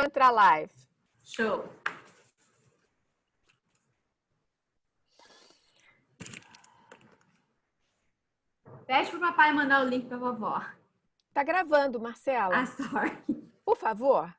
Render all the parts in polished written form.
entrar live. Show. Pede pro papai mandar o link pra vovó. Tá gravando, Marcela. Ah, sorry. Por favor.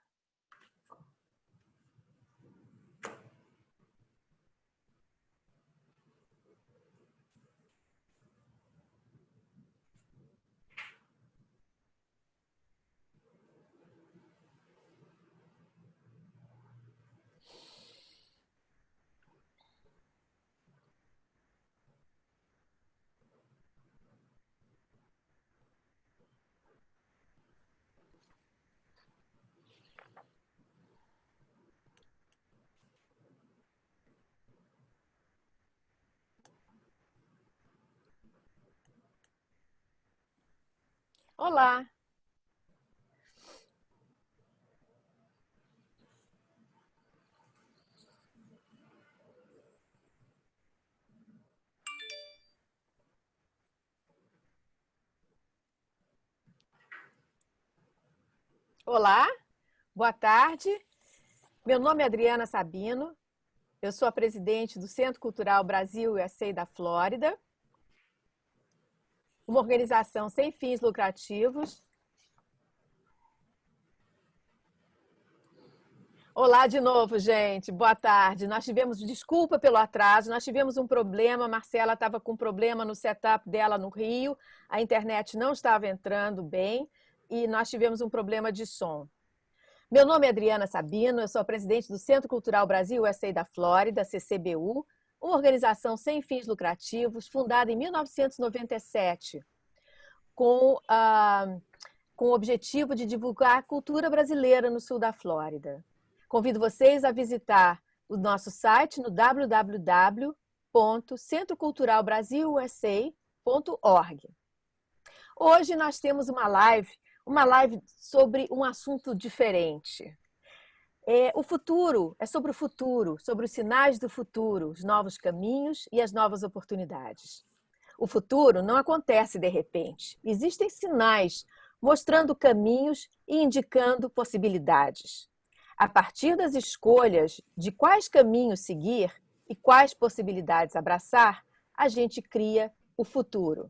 Olá. Olá, boa tarde. Meu nome é Adriana Sabino. Eu sou a presidente do Centro Cultural Brasil USA da Flórida, uma organização sem fins lucrativos. Olá de novo, gente. Boa tarde. Nós tivemos, desculpa pelo atraso, nós tivemos um problema. A Marcela estava com um problema no setup dela no Rio, a internet não estava entrando bem e nós tivemos um problema de som. Meu nome é Adriana Sabino, eu sou a presidente do Centro Cultural Brasil USA da Flórida, CCBU, uma organização sem fins lucrativos, fundada em 1997, com o objetivo de divulgar a cultura brasileira no sul da Flórida. Convido vocês a visitar o nosso site no www.centroculturalbrasilusa.org. Hoje nós temos uma live sobre um assunto diferente. O futuro é sobre o futuro, sobre os sinais do futuro, os novos caminhos e as novas oportunidades. O futuro não acontece de repente. Existem sinais mostrando caminhos e indicando possibilidades. A partir das escolhas de quais caminhos seguir e quais possibilidades abraçar, a gente cria o futuro.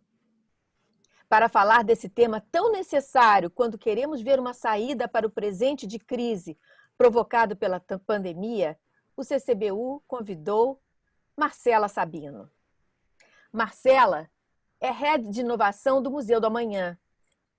Para falar desse tema tão necessário quando queremos ver uma saída para o presente de crise provocado pela pandemia, o CCBU convidou Marcela Sabino. Marcela é Head de Inovação do Museu do Amanhã.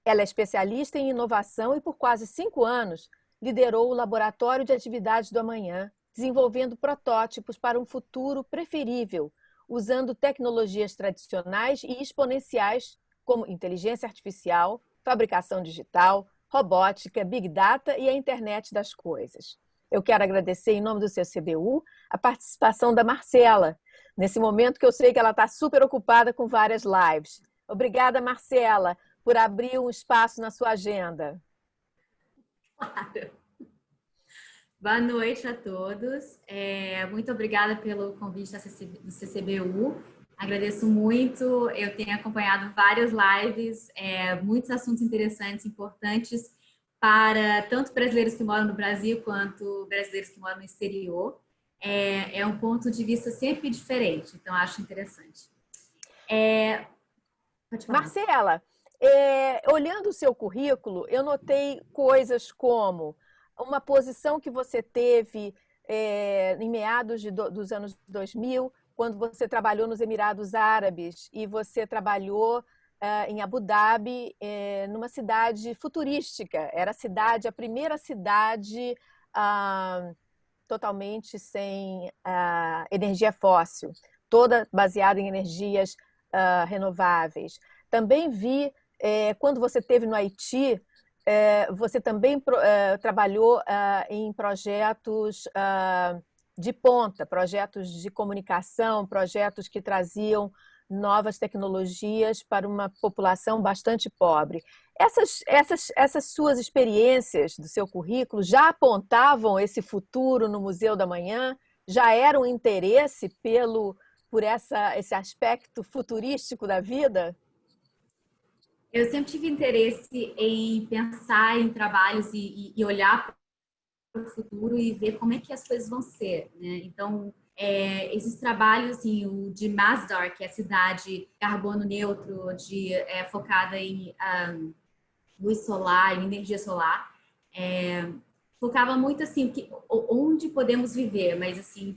Ela é especialista em inovação e por quase 5 anos liderou o Laboratório de Atividades do Amanhã, desenvolvendo protótipos para um futuro preferível, usando tecnologias tradicionais e exponenciais como inteligência artificial, fabricação digital, robótica, Big Data e a internet das coisas. Eu quero agradecer, em nome do CCBU, a participação da Marcela, nesse momento que eu sei que ela está super ocupada com várias lives. Obrigada, Marcela, por abrir um espaço na sua agenda. Claro. Boa noite a todos. Muito obrigada pelo convite do CCBU. Agradeço muito. Eu tenho acompanhado várias lives, muitos assuntos interessantes, importantes para tanto brasileiros que moram no Brasil quanto brasileiros que moram no exterior. É um ponto de vista sempre diferente, então acho interessante. Pode falar. Marcela, olhando o seu currículo, eu notei coisas como uma posição que você teve em meados dos anos 2000, quando você trabalhou nos Emirados Árabes e você trabalhou em Abu Dhabi, numa cidade futurística. Era a primeira cidade totalmente sem energia fóssil, toda baseada em energias renováveis. Também vi, quando você esteve no Haiti, você também trabalhou em projetos de ponta, projetos de comunicação, projetos que traziam novas tecnologias para uma população bastante pobre. Essas suas experiências do seu currículo já apontavam esse futuro no Museu do Amanhã? Já era um interesse por esse aspecto futurístico da vida? Eu sempre tive interesse em pensar em trabalhos e olhar para o futuro e ver como é que as coisas vão ser, né? Então, esses trabalhos, assim, o de Masdar, que é a cidade carbono neutro, focada em luz solar, em energia solar, focava muito assim onde podemos viver, mas assim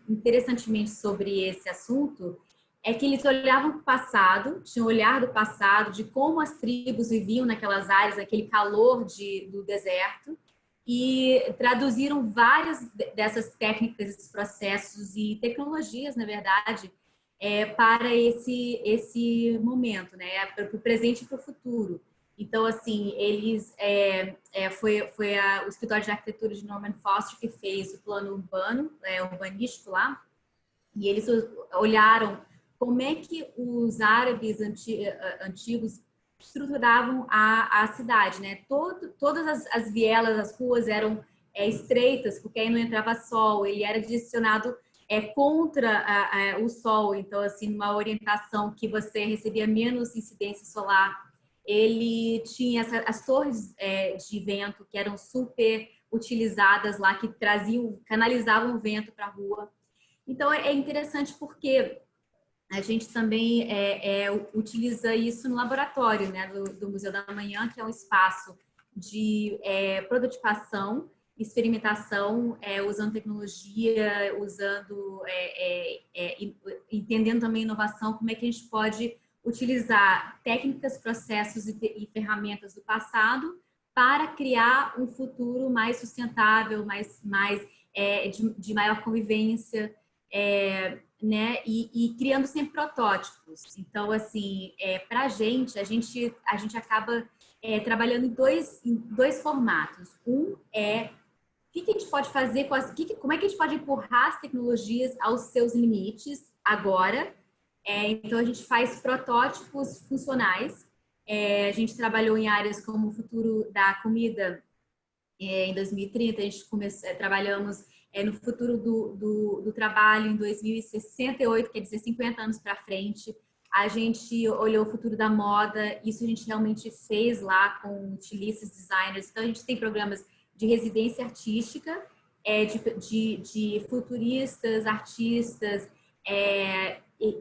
interessantemente sobre esse assunto é que eles olhavam para o passado, tinham um olhar do passado de como as tribos viviam naquelas áreas, aquele calor do deserto, e traduziram várias dessas técnicas, esses processos e tecnologias, na verdade, para esse momento, né, para o presente e para o futuro. Então, assim, eles foi o escritório de arquitetura de Norman Foster que fez o plano urbano, urbanístico lá, e eles olharam como é que os árabes antigos estruturavam a cidade, né? Todas as vielas, as ruas eram estreitas, porque aí não entrava sol, ele era direcionado contra o sol, então, assim, uma orientação que você recebia menos incidência solar. Ele tinha as torres de vento que eram super utilizadas lá, que canalizavam o vento para a rua. Então, é interessante porque a gente também utiliza isso no laboratório, né, do Museu da Manhã, que é um espaço de prototipação, experimentação, usando tecnologia, entendendo também inovação, como é que a gente pode utilizar técnicas, processos e ferramentas do passado para criar um futuro mais sustentável, de maior convivência, né? E criando sempre protótipos. Então, assim, para a gente acaba trabalhando em dois formatos. Um é o que a gente pode fazer como é que a gente pode empurrar as tecnologias aos seus limites agora. Então, a gente faz protótipos funcionais. A gente trabalhou em áreas como o futuro da comida em 2030, a gente trabalhamos no futuro do trabalho em 2068, quer dizer, 50 anos para frente. A gente olhou o futuro da moda, isso a gente realmente fez lá com estilistas, designers. Então, a gente tem programas de residência artística, de futuristas, artistas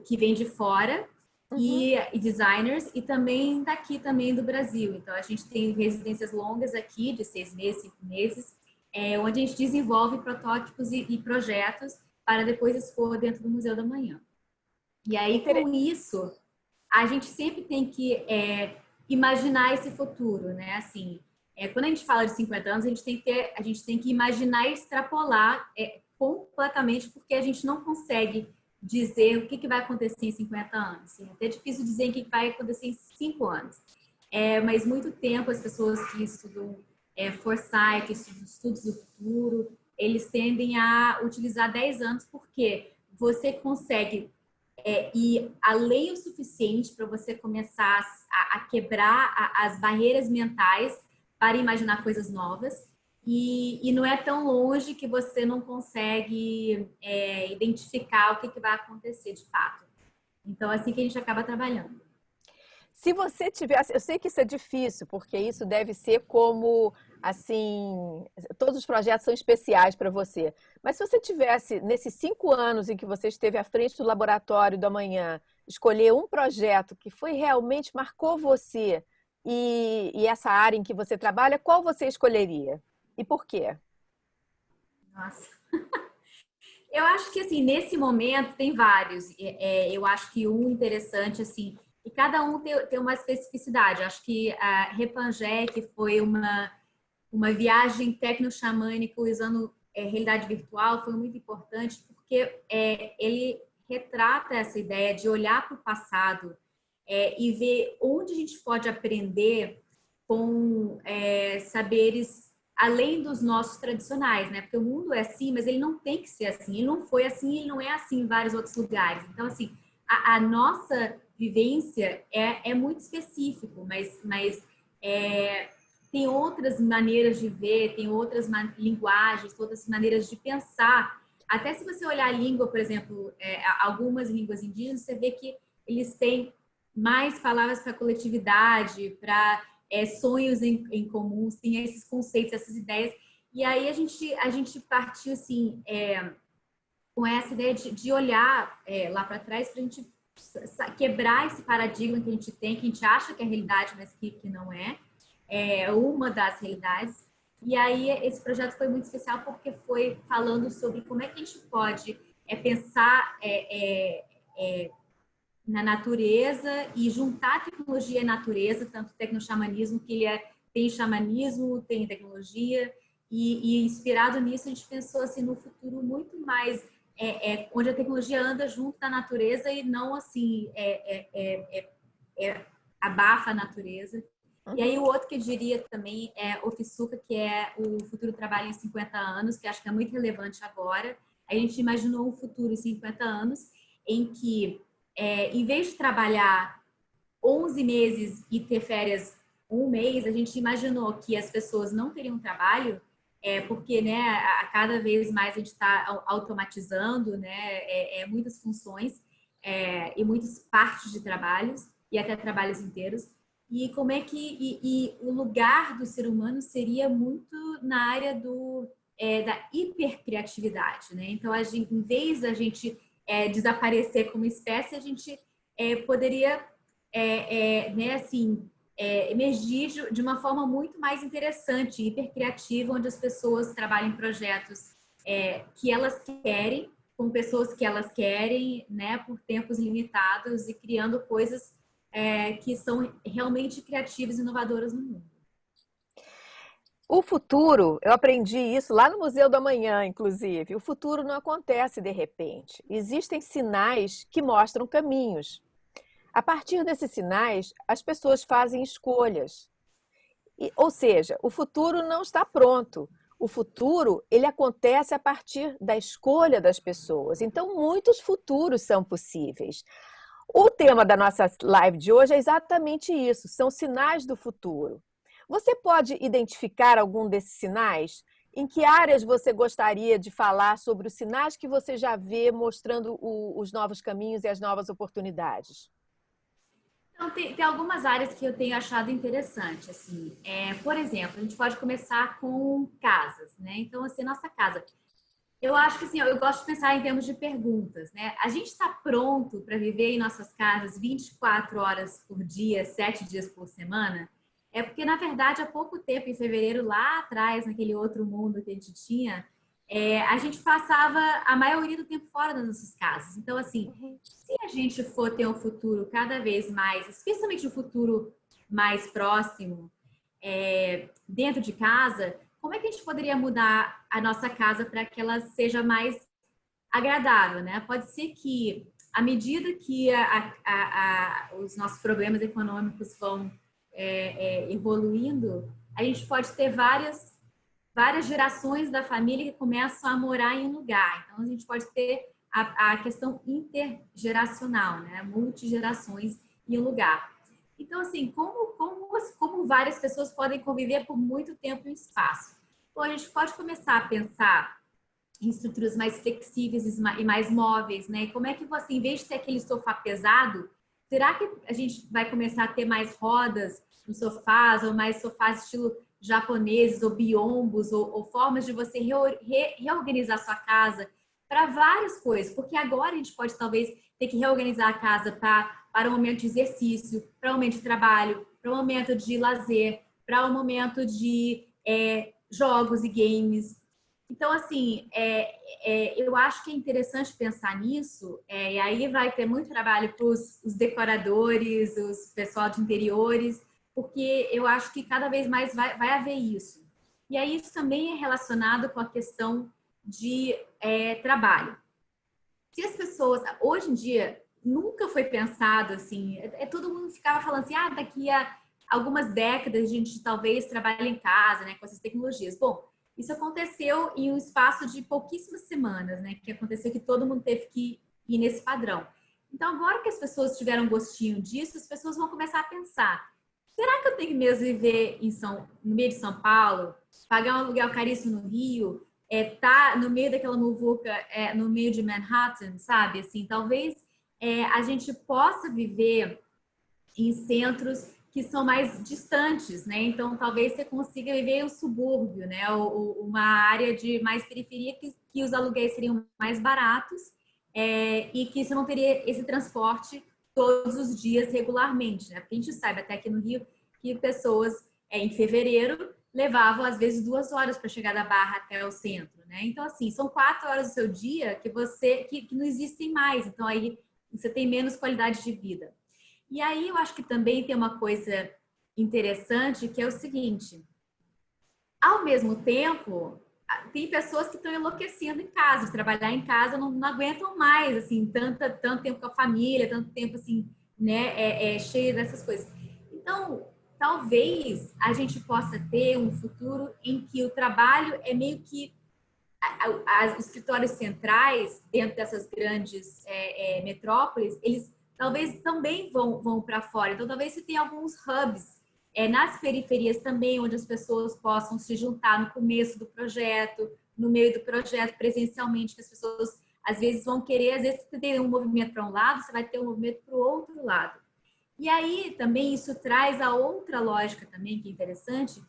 que vêm de fora, e designers, e também daqui também do Brasil. Então, a gente tem residências longas aqui, de 6 meses, 5 meses, onde a gente desenvolve protótipos e projetos para depois expor dentro do Museu da Manhã. E aí, com isso, a gente sempre tem que imaginar esse futuro, né? Assim, quando a gente fala de 50 anos, a gente tem que imaginar e extrapolar completamente, porque a gente não consegue dizer o que vai acontecer em 50 anos. Assim, é até difícil dizer o que vai acontecer em 5 anos. Mas muito tempo as pessoas que estudam foresight, estudos do futuro, eles tendem a utilizar 10 anos, porque você consegue ir além o suficiente para você começar a quebrar as barreiras mentais para imaginar coisas novas. E não é tão longe que você não consegue identificar o que vai acontecer de fato. Então, é assim que a gente acaba trabalhando. Se você tivesse, eu sei que isso é difícil, porque isso deve ser como, assim, todos os projetos são especiais para você. Mas se você tivesse, nesses 5 anos em que você esteve à frente do Laboratório do Amanhã, escolher um projeto que realmente marcou você e essa área em que você trabalha, qual você escolheria? E por quê? Nossa. Eu acho que, assim, nesse momento tem vários. Eu acho que um interessante, assim, e cada um tem uma especificidade. Eu acho que a Repangé, que foi uma viagem tecno-xamânica usando realidade virtual, foi muito importante, porque ele retrata essa ideia de olhar para o passado e ver onde a gente pode aprender com saberes além dos nossos tradicionais, né? Porque o mundo é assim, mas ele não tem que ser assim. Ele não foi assim, ele não é assim em vários outros lugares. Então, assim, a nossa vivência é muito específico, mas tem outras maneiras de ver, tem outras linguagens, outras maneiras de pensar. Até se você olhar a língua, por exemplo, algumas línguas indígenas, você vê que eles têm mais palavras para coletividade, para sonhos em comuns, tem esses conceitos, essas ideias. E aí a gente partiu assim, com essa ideia de olhar lá para trás para a gente quebrar esse paradigma que a gente tem, que a gente acha que é realidade, mas que não é uma das realidades. E aí esse projeto foi muito especial porque foi falando sobre como é que a gente pode pensar na natureza e juntar a tecnologia e a natureza, tanto o tecnoxamanismo, que tem xamanismo, tem tecnologia, e inspirado nisso a gente pensou assim no futuro muito mais onde a tecnologia anda junto da natureza e não assim abafa a natureza. E aí o outro que eu diria também é o Ofisuca, que é o futuro trabalho em 50 anos, que acho que é muito relevante agora. A gente imaginou um futuro em 50 anos em que, em vez de trabalhar 11 meses e ter férias um mês, a gente imaginou que as pessoas não teriam trabalho, porque né, a cada vez mais a gente está automatizando né, muitas funções e muitas partes de trabalhos, e até trabalhos inteiros. E como é que o lugar do ser humano seria muito na área da hipercriatividade, né? Então, em vez da gente desaparecer como espécie, a gente poderia né, assim, emergir de uma forma muito mais interessante, hipercriativa, onde as pessoas trabalham em projetos que elas querem, com pessoas que elas querem, né, por tempos limitados e criando coisas que são realmente criativas e inovadoras no mundo. O futuro, eu aprendi isso lá no Museu do Amanhã, inclusive. O futuro não acontece de repente. Existem sinais que mostram caminhos. A partir desses sinais, as pessoas fazem escolhas. Ou seja, o futuro não está pronto. O futuro, ele acontece a partir da escolha das pessoas. Então, muitos futuros são possíveis. O tema da nossa live de hoje é exatamente isso, são sinais do futuro. Você pode identificar algum desses sinais? Em que áreas você gostaria de falar sobre os sinais que você já vê mostrando os novos caminhos e as novas oportunidades? Então, tem algumas áreas que eu tenho achado interessante, assim. Por exemplo, a gente pode começar com casas, né? Então, assim, nossa casa. Eu acho que, assim, eu gosto de pensar em termos de perguntas, né? A gente está pronto para viver em nossas casas 24 horas por dia, 7 dias por semana? É porque, na verdade, há pouco tempo, em fevereiro, lá atrás, naquele outro mundo que a gente tinha, a gente passava a maioria do tempo fora das nossas casas. Então, assim, se a gente for ter um futuro cada vez mais, especialmente um futuro mais próximo, dentro de casa, como é que a gente poderia mudar a nossa casa para que ela seja mais agradável, né? Pode ser que, à medida que os nossos problemas econômicos vão evoluindo, a gente pode ter várias gerações da família que começam a morar em um lugar. Então, a gente pode ter a questão intergeracional, né? Multigerações em um lugar. Então, assim, como várias pessoas podem conviver por muito tempo em espaço? Bom, a gente pode começar a pensar em estruturas mais flexíveis e mais móveis, né? E como é que você, em vez de ter aquele sofá pesado, será que a gente vai começar a ter mais rodas nos sofás, ou mais sofás estilo japoneses, ou biombos, ou formas de você reorganizar sua casa para várias coisas? Porque agora a gente pode talvez ter que reorganizar a casa para um momento de exercício, para um momento de trabalho, para um momento de lazer, para um momento de jogos e games. Então, assim, eu acho que é interessante pensar nisso, e aí vai ter muito trabalho para os decoradores, os pessoal de interiores, porque eu acho que cada vez mais vai haver isso. E aí isso também é relacionado com a questão de trabalho. Se as pessoas, hoje em dia, nunca foi pensado assim, todo mundo ficava falando assim, daqui a algumas décadas a gente talvez trabalhe em casa, né, com essas tecnologias. Bom, isso aconteceu em um espaço de pouquíssimas semanas, né, que aconteceu que todo mundo teve que ir nesse padrão. Então, agora que as pessoas tiveram um gostinho disso, as pessoas vão começar a pensar, será que eu tenho que mesmo viver no meio de São Paulo, pagar um aluguel caríssimo no Rio, tá no meio daquela muvuca, no meio de Manhattan, sabe? Assim, talvez a gente possa viver em centros que são mais distantes, né? Então, talvez você consiga viver em um subúrbio, né? Ou uma área de mais periferia que os aluguéis seriam mais baratos e que você não teria esse transporte todos os dias regularmente, né? Porque a gente sabe até aqui no Rio que pessoas em fevereiro levavam às vezes 2 horas para chegar da Barra até o centro, né? Então, assim, são 4 horas do seu dia que não existem mais. Então, aí você tem menos qualidade de vida. E aí eu acho que também tem uma coisa interessante que é o seguinte: ao mesmo tempo, tem pessoas que estão enlouquecendo em casa, trabalhar em casa não aguentam mais, assim, tanto tempo com a família, tanto tempo assim, né, cheio dessas coisas. Então, talvez a gente possa ter um futuro em que o trabalho é meio que os escritórios centrais dentro dessas grandes metrópoles, eles talvez também vão para fora. Então, talvez se tenha alguns hubs nas periferias também, onde as pessoas possam se juntar no começo do projeto, no meio do projeto, presencialmente, que as pessoas às vezes vão querer, às vezes você tem um movimento para um lado, você vai ter um movimento para o outro lado. E aí também isso traz a outra lógica também que é interessante,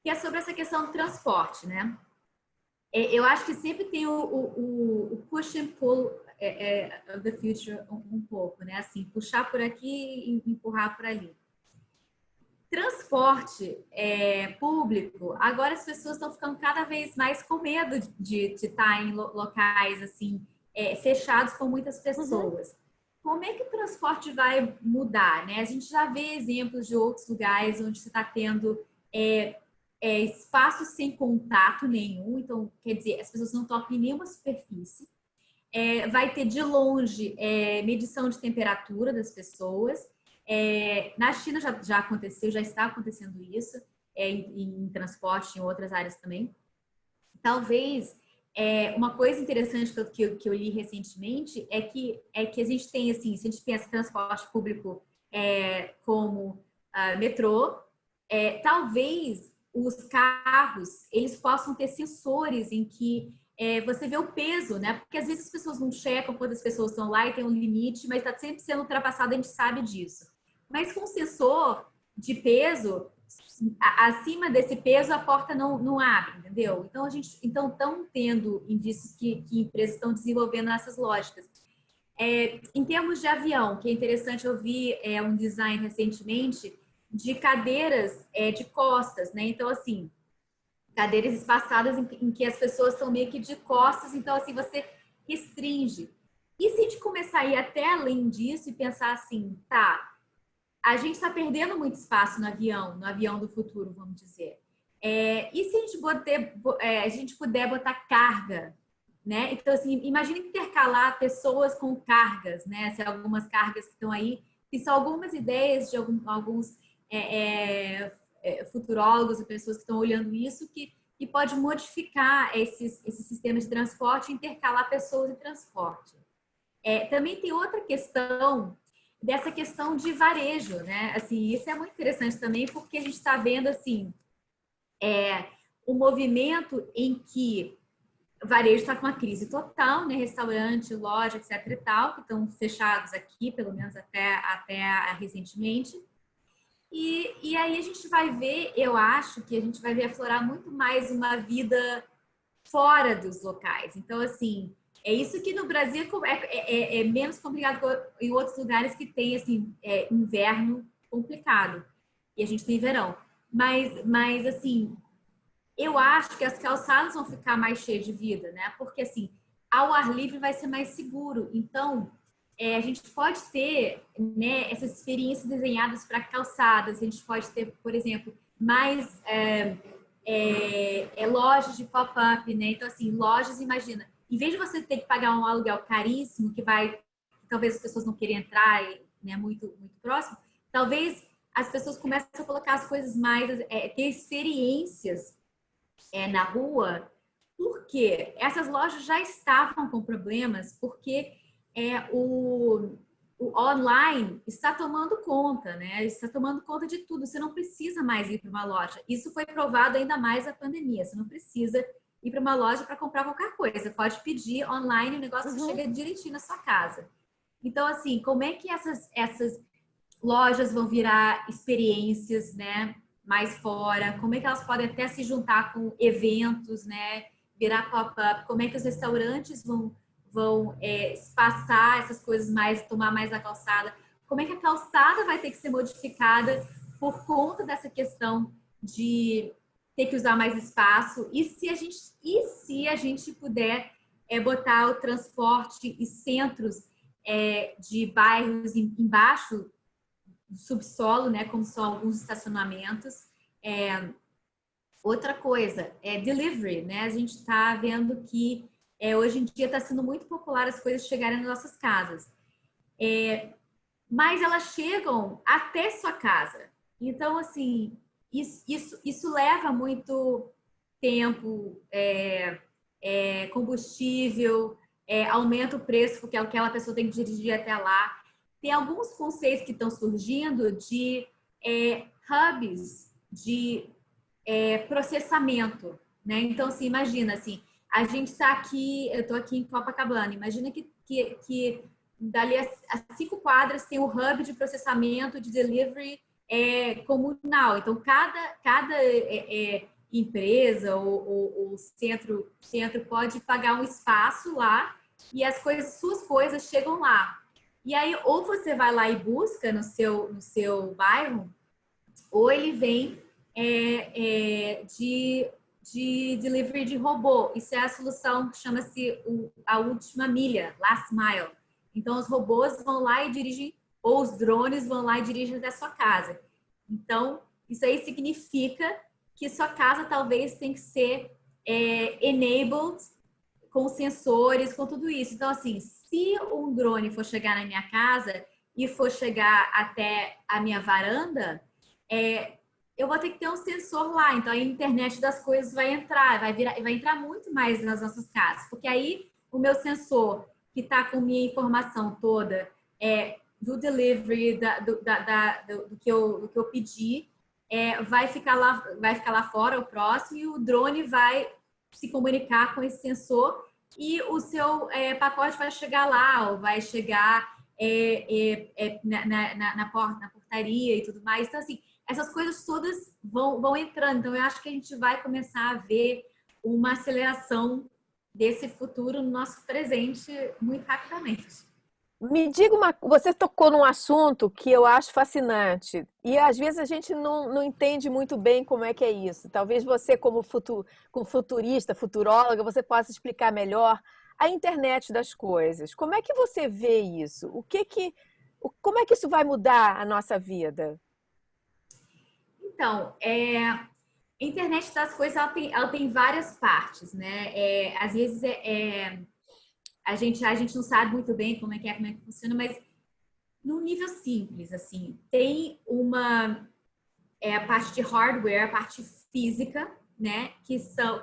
que é sobre essa questão do transporte, né? Eu acho que sempre tem o push and pull of the future um pouco, né? Assim, puxar por aqui e empurrar por ali. Transporte público, agora as pessoas estão ficando cada vez mais com medo de estar em locais assim fechados com muitas pessoas. Como é que o transporte vai mudar, né? A gente já vê exemplos de outros lugares onde você está tendo espaço sem contato nenhum, então quer dizer, as pessoas não tocam em nenhuma superfície. Vai ter de longe medição de temperatura das pessoas. Na China já aconteceu, já está acontecendo isso, em transporte, em outras áreas também. Talvez uma coisa interessante que eu li recentemente é que a gente tem, assim, se a gente pensa em transporte público como metrô, talvez os carros eles possam ter sensores em que você vê o peso, né? Porque às vezes as pessoas não checam quantas pessoas estão lá e tem um limite, mas está sempre sendo ultrapassado, a gente sabe disso. Mas com sensor de peso, acima desse peso a porta não abre, entendeu? Então estão tendo indícios que empresas estão desenvolvendo essas lógicas. Em termos de avião, que é interessante, eu vi um design recentemente de cadeiras de costas, né? Então, assim, cadeiras espaçadas em que as pessoas estão meio que de costas, então, assim, você restringe. E se a gente começar a ir até além disso e pensar assim, tá, a gente está perdendo muito espaço no avião do futuro, vamos dizer. E se a gente puder botar carga, né? Então, assim, imagina intercalar pessoas com cargas, né? Se algumas cargas que estão aí, que são algumas ideias de alguns futurólogos e pessoas que estão olhando isso, que pode modificar esses sistemas de transporte, intercalar pessoas e transporte. Também tem outra questão, dessa questão de varejo, né? Assim, isso é muito interessante também, porque a gente está vendo, assim, um movimento em que o varejo está com uma crise total, né? Restaurante, loja, etc e tal, que estão fechados aqui, pelo menos até recentemente. E aí a gente vai ver, eu acho que a gente vai ver aflorar muito mais uma vida fora dos locais. Então, assim, é isso que no Brasil é menos complicado que em outros lugares que tem, assim, inverno complicado. E a gente tem verão. Mas assim, eu acho que as calçadas vão ficar mais cheias de vida, né? Porque, assim, ao ar livre vai ser mais seguro. Então, a gente pode ter, né, essas experiências desenhadas para calçadas. A gente pode ter, por exemplo, mais lojas de pop-up, né? Então, assim, lojas, imagina, em vez de você ter que pagar um aluguel caríssimo, que talvez as pessoas não queiram entrar, né, muito, muito próximo, talvez as pessoas comecem a colocar as coisas mais, ter experiências na rua, porque essas lojas já estavam com problemas, porque o online está tomando conta, né? Está tomando conta de tudo. Você não precisa mais ir para uma loja. Isso foi provado ainda mais na pandemia. Você não precisa ir para uma loja para comprar qualquer coisa. Pode pedir online, o negócio chega direitinho na sua casa. Então, assim, como é que essas lojas vão virar experiências, né? Mais fora, como é que elas podem até se juntar com eventos, né? Virar pop-up, como é que os restaurantes vão espaçar essas coisas mais, tomar mais a calçada, como é que a calçada vai ter que ser modificada por conta dessa questão de ter que usar mais espaço, e se a gente puder botar o transporte e centros de bairros embaixo do subsolo, né, como são alguns estacionamentos. Outra coisa é delivery, né? A gente está vendo que hoje em dia está sendo muito popular as coisas chegarem nas nossas casas. Mas elas chegam até sua casa. Então, assim, isso leva muito tempo, combustível, aumenta o preço, porque aquela pessoa tem que dirigir até lá. Tem alguns conceitos que estão surgindo de hubs de processamento, né? Então, assim, imagina, assim, a gente está aqui, eu estou aqui em Copacabana, imagina que dali a 5 quadras tem o hub de processamento de delivery comunal. Então, cada empresa ou centro pode pagar um espaço lá e suas coisas chegam lá. E aí, ou você vai lá e busca no seu bairro, ou ele vem de delivery de robô. Isso é a solução que chama-se a última milha, last mile. Então, os robôs vão lá e dirigem, ou os drones vão lá e dirigem até a sua casa. Então, isso aí significa que sua casa talvez tem que ser enabled com sensores, com tudo isso. Então, assim, se um drone for chegar na minha casa e for chegar até a minha varanda, eu vou ter que ter um sensor lá. Então, a internet das coisas vai entrar, vai entrar muito mais nas nossas casas. Porque aí, o meu sensor, que está com minha informação toda do delivery, do que eu pedi, vai ficar lá fora, o próximo, e o drone vai se comunicar com esse sensor e o seu pacote vai chegar lá, ou vai chegar na portaria e tudo mais. Então, assim, essas coisas todas vão entrando. Então, eu acho que a gente vai começar a ver uma aceleração desse futuro no nosso presente muito rapidamente. Me diga você tocou num assunto que eu acho fascinante e às vezes a gente não entende muito bem como é que é isso. Talvez você, como futurista, futuróloga, você possa explicar melhor a internet das coisas. Como é que você vê isso? Como é que isso vai mudar a nossa vida? Então, a internet das coisas ela tem várias partes, né? Às vezes a gente não sabe muito bem como é que funciona, mas num nível simples, assim, tem a parte de hardware, a parte física, né? Que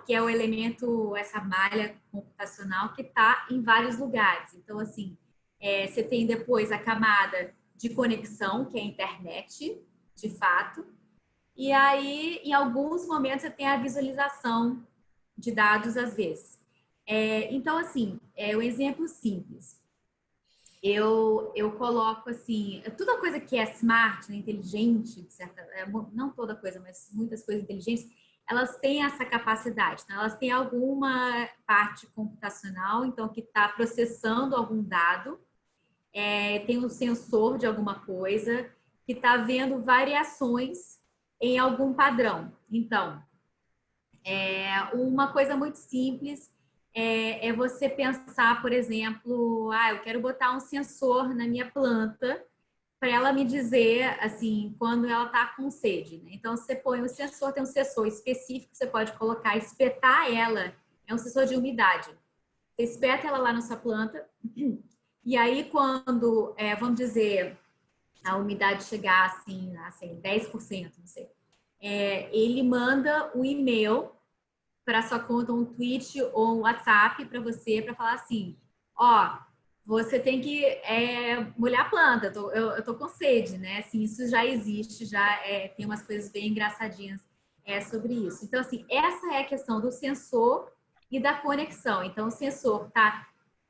é o elemento, essa malha computacional que está em vários lugares. Então, assim, você tem depois a camada de conexão, que é a internet, de fato. E aí, em alguns momentos, você tem a visualização de dados, às vezes. Então, assim, um exemplo simples. Eu coloco, assim, toda coisa que é smart, né, inteligente, não toda coisa, mas muitas coisas inteligentes, elas têm essa capacidade, né? Elas têm alguma parte computacional, então, que está processando algum dado, tem um sensor de alguma coisa, que está vendo variações em algum padrão. Então, uma coisa muito simples é você pensar, por exemplo, eu quero botar um sensor na minha planta para ela me dizer, assim, quando ela está com sede, né? Então, você põe o sensor, tem um sensor específico, você pode colocar, espetar ela, é um sensor de umidade. Você espeta ela lá na sua planta, e aí quando, vamos dizer, a umidade chegar assim 10%, não sei, ele manda um e-mail para sua conta, um tweet ou um WhatsApp para você, para falar assim, você tem que molhar a planta, eu tô com sede, né? Assim, isso já existe, já tem umas coisas bem engraçadinhas sobre isso. Então, assim, essa é a questão do sensor e da conexão. Então, o sensor está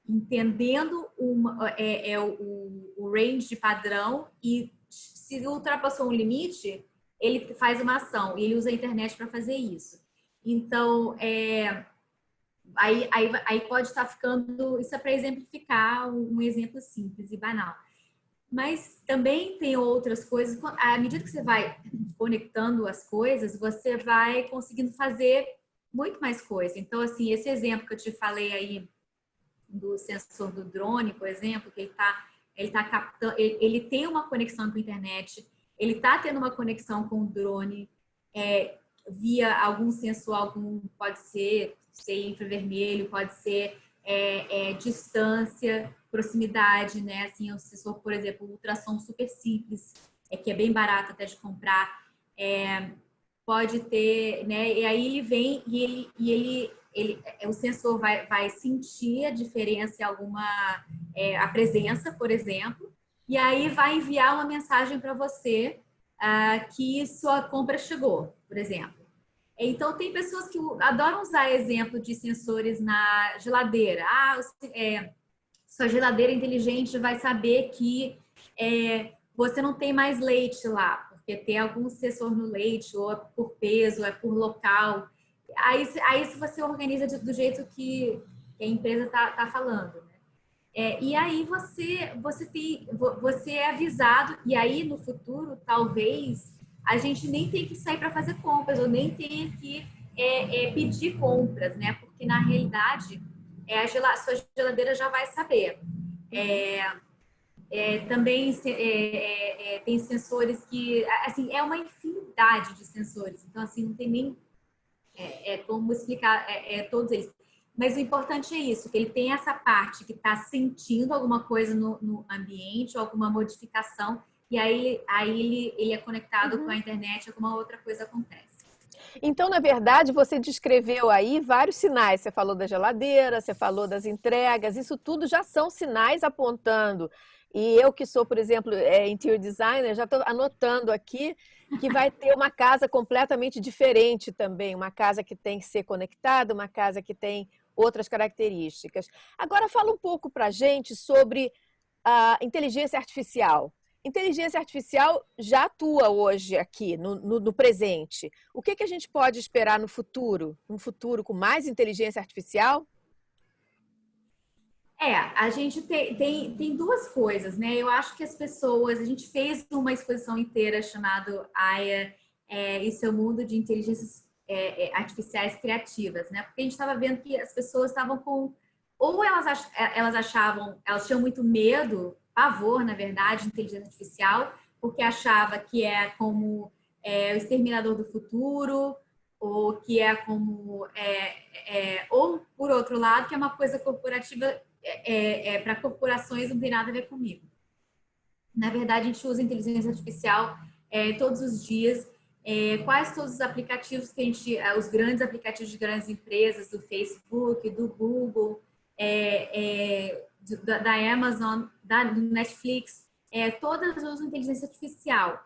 entendendo o range de padrão e se ultrapassou um limite, ele faz uma ação e ele usa a internet para fazer isso. Então, aí pode estar ficando... Isso é para exemplificar um exemplo simples e banal. Mas também tem outras coisas. À medida que você vai conectando as coisas, você vai conseguindo fazer muito mais coisa. Então, assim, esse exemplo que eu te falei aí do sensor do drone, por exemplo, que ele tá captando, ele tem uma conexão com a internet, ele está tendo uma conexão com o drone via algum sensor, pode ser infravermelho, pode ser distância, proximidade, né? Assim, o sensor, por exemplo, ultrassom super simples, que é bem barato até de comprar, pode ter, né? E aí ele vem e o sensor vai sentir a diferença em a presença, por exemplo, e aí vai enviar uma mensagem para você que sua compra chegou, por exemplo. Então, tem pessoas que adoram usar exemplo de sensores na geladeira. Sua geladeira inteligente vai saber que você não tem mais leite lá, porque tem algum sensor no leite, ou é por peso, ou é por local. Aí se você organiza do jeito que a empresa está falando, né? E aí você é avisado, e aí no futuro, talvez, a gente nem tenha que sair para fazer compras, ou nem tenha que pedir compras, né? Porque na realidade sua geladeira já vai saber. Também tem sensores que, assim, é uma infinidade de sensores, então assim, não tem nem como explicar todos eles. Mas o importante é isso, que ele tem essa parte que está sentindo alguma coisa no ambiente, ou alguma modificação, e aí ele é conectado com a internet, alguma outra coisa acontece. Então, na verdade, você descreveu aí vários sinais. Você falou da geladeira, você falou das entregas, isso tudo já são sinais apontando. E eu que sou, por exemplo, interior designer, já estou anotando aqui que vai ter uma casa completamente diferente também, uma casa que tem que ser conectada, uma casa que tem outras características. Agora fala um pouco para a gente sobre a inteligência artificial. Inteligência artificial já atua hoje aqui, no presente. O que a gente pode esperar no futuro? Um futuro com mais inteligência artificial? A gente tem duas coisas, né? Eu acho que a gente fez uma exposição inteira chamada Aya e seu mundo de inteligências artificiais criativas, né? Porque a gente estava vendo que as pessoas estavam ou elas tinham muito medo, pavor, na verdade, de inteligência artificial, porque achava que é como o exterminador do futuro, ou que é como ou por outro lado, que é uma coisa corporativa para corporações, não tem nada a ver comigo. Na verdade, a gente usa inteligência artificial todos os dias. Quase todos os aplicativos que os grandes aplicativos de grandes empresas, do Facebook, do Google, da Amazon, do Netflix, todas usam inteligência artificial.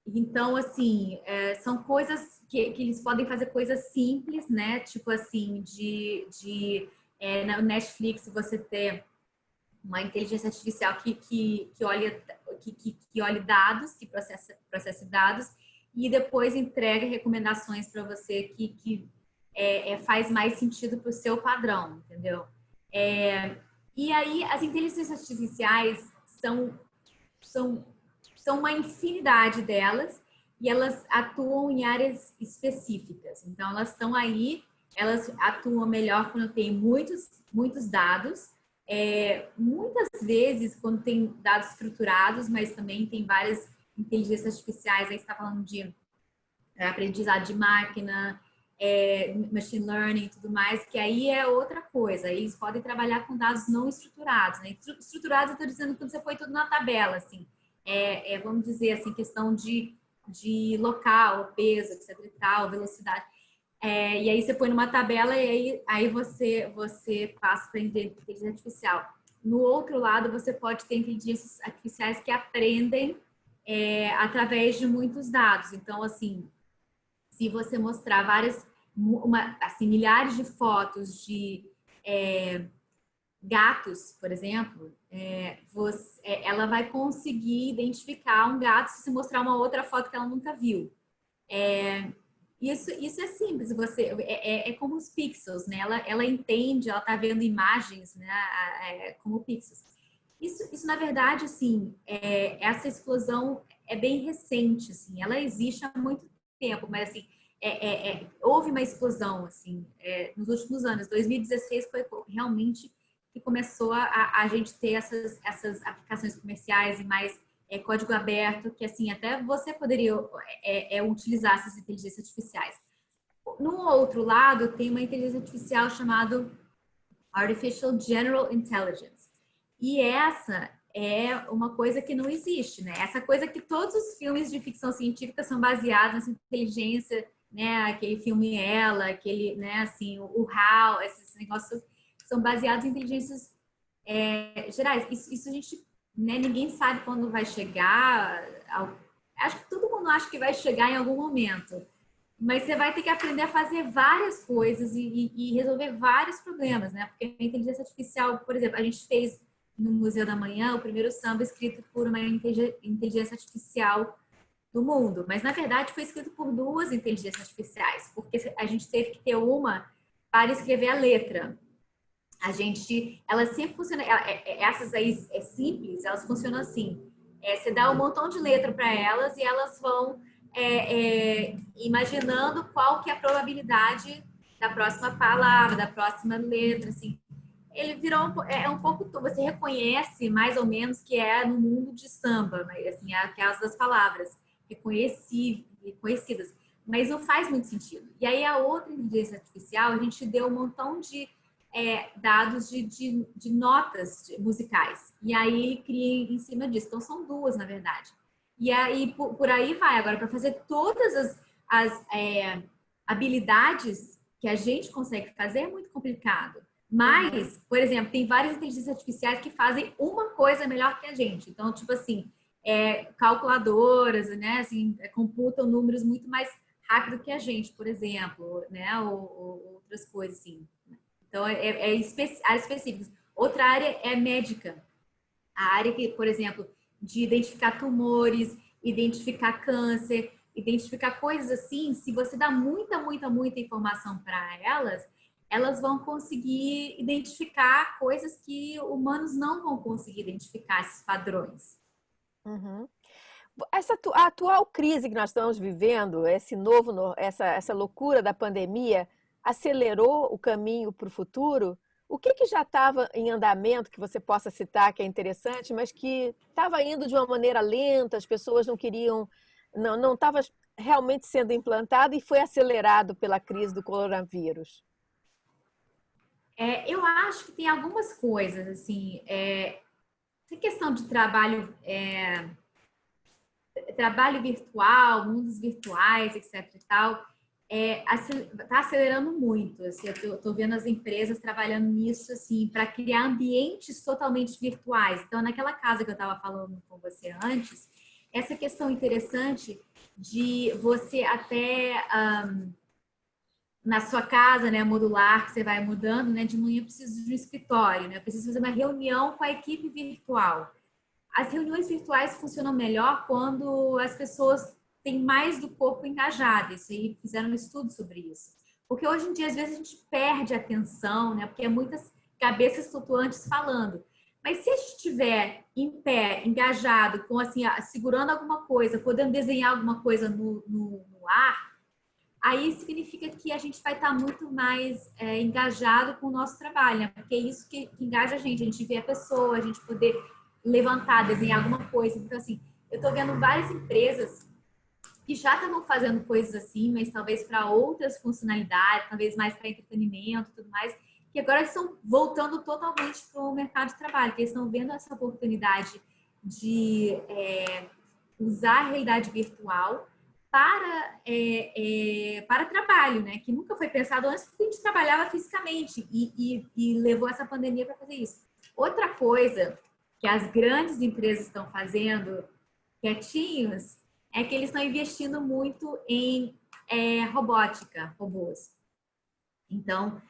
Então, assim, são coisas que eles podem fazer coisas simples, né? Tipo assim, no Netflix você ter uma inteligência artificial que olhe dados, que processe dados e depois entrega recomendações para você que faz mais sentido para o seu padrão, entendeu? E aí as inteligências artificiais são uma infinidade delas e elas atuam em áreas específicas. Então elas estão aí, elas atuam melhor quando tem muitos dados. Muitas vezes quando tem dados estruturados, mas também tem várias inteligências artificiais, aí você está falando de aprendizado de máquina, machine learning e tudo mais, que aí é outra coisa. Eles podem trabalhar com dados não estruturados, né? Estruturados, eu estou dizendo quando você põe tudo na tabela, assim. Vamos dizer assim, questão de local, peso, etc e tal, velocidade. E aí você põe numa tabela e aí você passa para inteligência artificial. No outro lado, você pode ter inteligências artificiais que aprendem através de muitos dados. Então, assim, se você mostrar milhares de fotos gatos, por exemplo, ela vai conseguir identificar um gato se você mostrar uma outra foto que ela nunca viu. Isso é simples, é como os pixels, né? Ela entende, ela está vendo imagens, né? Como pixels. Isso na verdade, assim, essa explosão é bem recente, assim, ela existe há muito tempo, mas assim, houve uma explosão, assim, nos últimos anos. 2016 foi realmente que começou a gente ter essas aplicações comerciais e mais código aberto, que assim, até você poderia utilizar essas inteligências artificiais. No outro lado, tem uma inteligência artificial chamada Artificial General Intelligence. E essa é uma coisa que não existe, né? Essa coisa que todos os filmes de ficção científica são baseados nessa inteligência, né? Aquele filme Ela, aquele, né? Assim, o HAL, esses negócios são baseados em inteligências gerais. Isso a gente, né? Ninguém sabe quando vai chegar. Acho que todo mundo acha que vai chegar em algum momento. Mas você vai ter que aprender a fazer várias coisas e resolver vários problemas, né? Porque a inteligência artificial, por exemplo, a gente fez no Museu da Manhã o primeiro samba escrito por uma inteligência artificial do mundo. Mas, na verdade, foi escrito por duas inteligências artificiais, porque a gente teve que ter uma para escrever a letra. Ela sempre funciona, essas aí simples, elas funcionam assim. Você dá um montão de letra para elas e elas vão imaginando qual que é a probabilidade da próxima palavra, da próxima letra, assim. Ele virou um pouco, você reconhece mais ou menos que é no mundo de samba, mas, assim, aquelas das palavras reconhecidas, mas não faz muito sentido. E aí a outra inteligência artificial, a gente deu um montão de dados de notas musicais, e aí ele cria em cima disso. Então são duas, na verdade. E aí por aí vai. Agora, para fazer todas as habilidades que a gente consegue fazer é muito complicado. Mas, por exemplo, tem várias inteligências artificiais que fazem uma coisa melhor que a gente. Então, tipo assim, calculadoras, né? Assim, computam números muito mais rápido que a gente, por exemplo, né? Ou outras coisas assim. Então, áreas específicas. Outra área é médica. A área que, por exemplo, de identificar tumores, identificar câncer, identificar coisas assim, se você dá muita informação para elas, elas vão conseguir identificar coisas que humanos não vão conseguir identificar, esses padrões. Uhum. A atual crise que nós estamos vivendo, essa loucura da pandemia, acelerou o caminho para o futuro? O que já estava em andamento, que você possa citar, que é interessante, mas que estava indo de uma maneira lenta, as pessoas não queriam, não estava realmente sendo implantado e foi acelerado pela crise do coronavírus? Eu acho que tem algumas coisas, assim, essa questão de trabalho virtual, mundos virtuais, etc. e tal, está acelerando muito. Assim, eu estou vendo as empresas trabalhando nisso assim, para criar ambientes totalmente virtuais. Então, naquela casa que eu estava falando com você antes, essa questão interessante de você até na sua casa, né, modular, que você vai mudando, né, de manhã eu preciso de um escritório, né, eu preciso fazer uma reunião com a equipe virtual. As reuniões virtuais funcionam melhor quando as pessoas têm mais do corpo engajado. Isso aí, fizeram um estudo sobre isso. Porque hoje em dia, às vezes, a gente perde a atenção, né? Porque é muitas cabeças flutuantes falando. Mas se a gente estiver em pé, engajado, com assim, segurando alguma coisa, podendo desenhar alguma coisa no ar, aí significa que a gente vai estar muito mais engajado com o nosso trabalho, né? Porque é isso que engaja a gente vê a pessoa, a gente poder levantar, desenhar alguma coisa. Então, assim, eu estou vendo várias empresas que já estavam fazendo coisas assim, mas talvez para outras funcionalidades, talvez mais para entretenimento e tudo mais, que agora estão voltando totalmente para o mercado de trabalho, que eles estão vendo essa oportunidade de usar a realidade virtual para trabalho, né? Que nunca foi pensado antes, porque a gente trabalhava fisicamente e levou essa pandemia para fazer isso. Outra coisa que as grandes empresas estão fazendo quietinhos é que eles estão investindo muito em robótica, robôs. Então,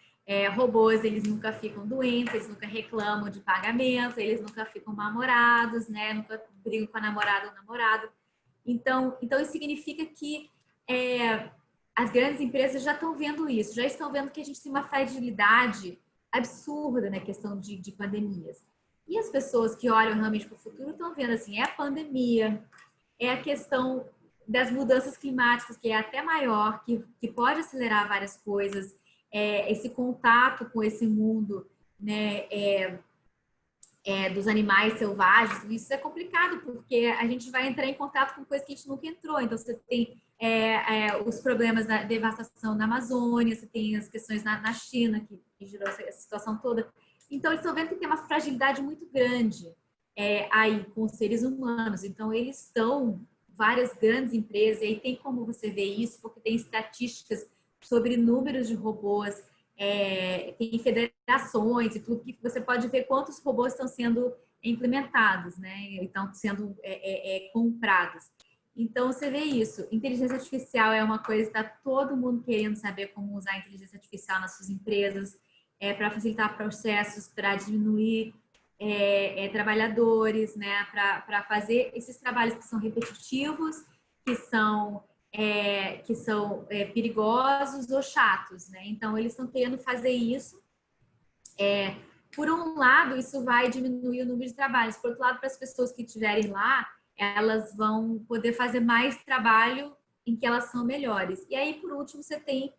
robôs, eles nunca ficam doentes, eles nunca reclamam de pagamento, eles nunca ficam mal-humorados, né? Nunca brigam com a namorada ou namorado. Então isso significa que as grandes empresas já estão vendo isso, já estão vendo que a gente tem uma fragilidade absurda na questão de pandemias. E as pessoas que olham realmente para o futuro estão vendo assim, é a pandemia, é a questão das mudanças climáticas, que é até maior, que pode acelerar várias coisas, esse contato com esse mundo, né, dos animais selvagens, isso é complicado, porque a gente vai entrar em contato com coisas que a gente nunca entrou. Então, você tem os problemas da devastação na Amazônia, você tem as questões na China, que gerou essa situação toda. Então, eles estão vendo que tem uma fragilidade muito grande aí com os seres humanos. Então, eles estão, várias grandes empresas, e aí tem como você ver isso, porque tem estatísticas sobre números de robôs, tem federações e tudo, que você pode ver quantos robôs estão sendo implementados, né? Estão sendo comprados. Então, você vê isso. Inteligência artificial é uma coisa que está todo mundo querendo saber como usar a inteligência artificial nas suas empresas, para facilitar processos, para diminuir trabalhadores, né? Para fazer esses trabalhos que são repetitivos, que são perigosos ou chatos, né? Então, eles estão querendo fazer isso. Por um lado, isso vai diminuir o número de trabalhos. Por outro lado, para as pessoas que estiverem lá, elas vão poder fazer mais trabalho em que elas são melhores. E aí, por último, você tem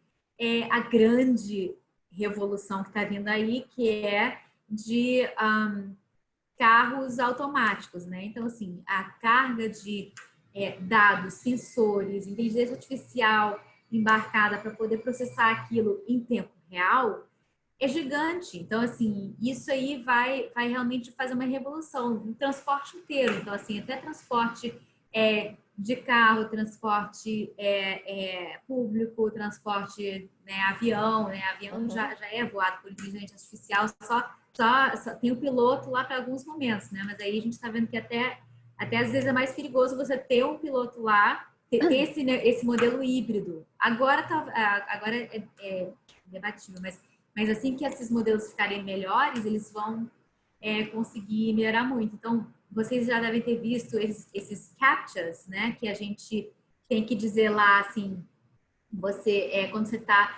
a grande revolução que está vindo aí, que é de carros automáticos, né? Então, assim, a carga de dados, sensores, inteligência artificial embarcada para poder processar aquilo em tempo real é gigante. Então, assim, isso aí vai realmente fazer uma revolução no transporte inteiro. Então, assim, até transporte de carro, transporte público, transporte, né, avião, né? Avião já é voado por inteligência artificial, só tem o piloto lá para alguns momentos, né? Mas aí a gente está vendo que até às vezes é mais perigoso você ter um piloto lá, ter esse modelo híbrido. Agora é debatível, mas assim que esses modelos ficarem melhores, eles vão conseguir melhorar muito. Então, vocês já devem ter visto esses CAPTCHAs, né? Que a gente tem que dizer lá, assim, quando você está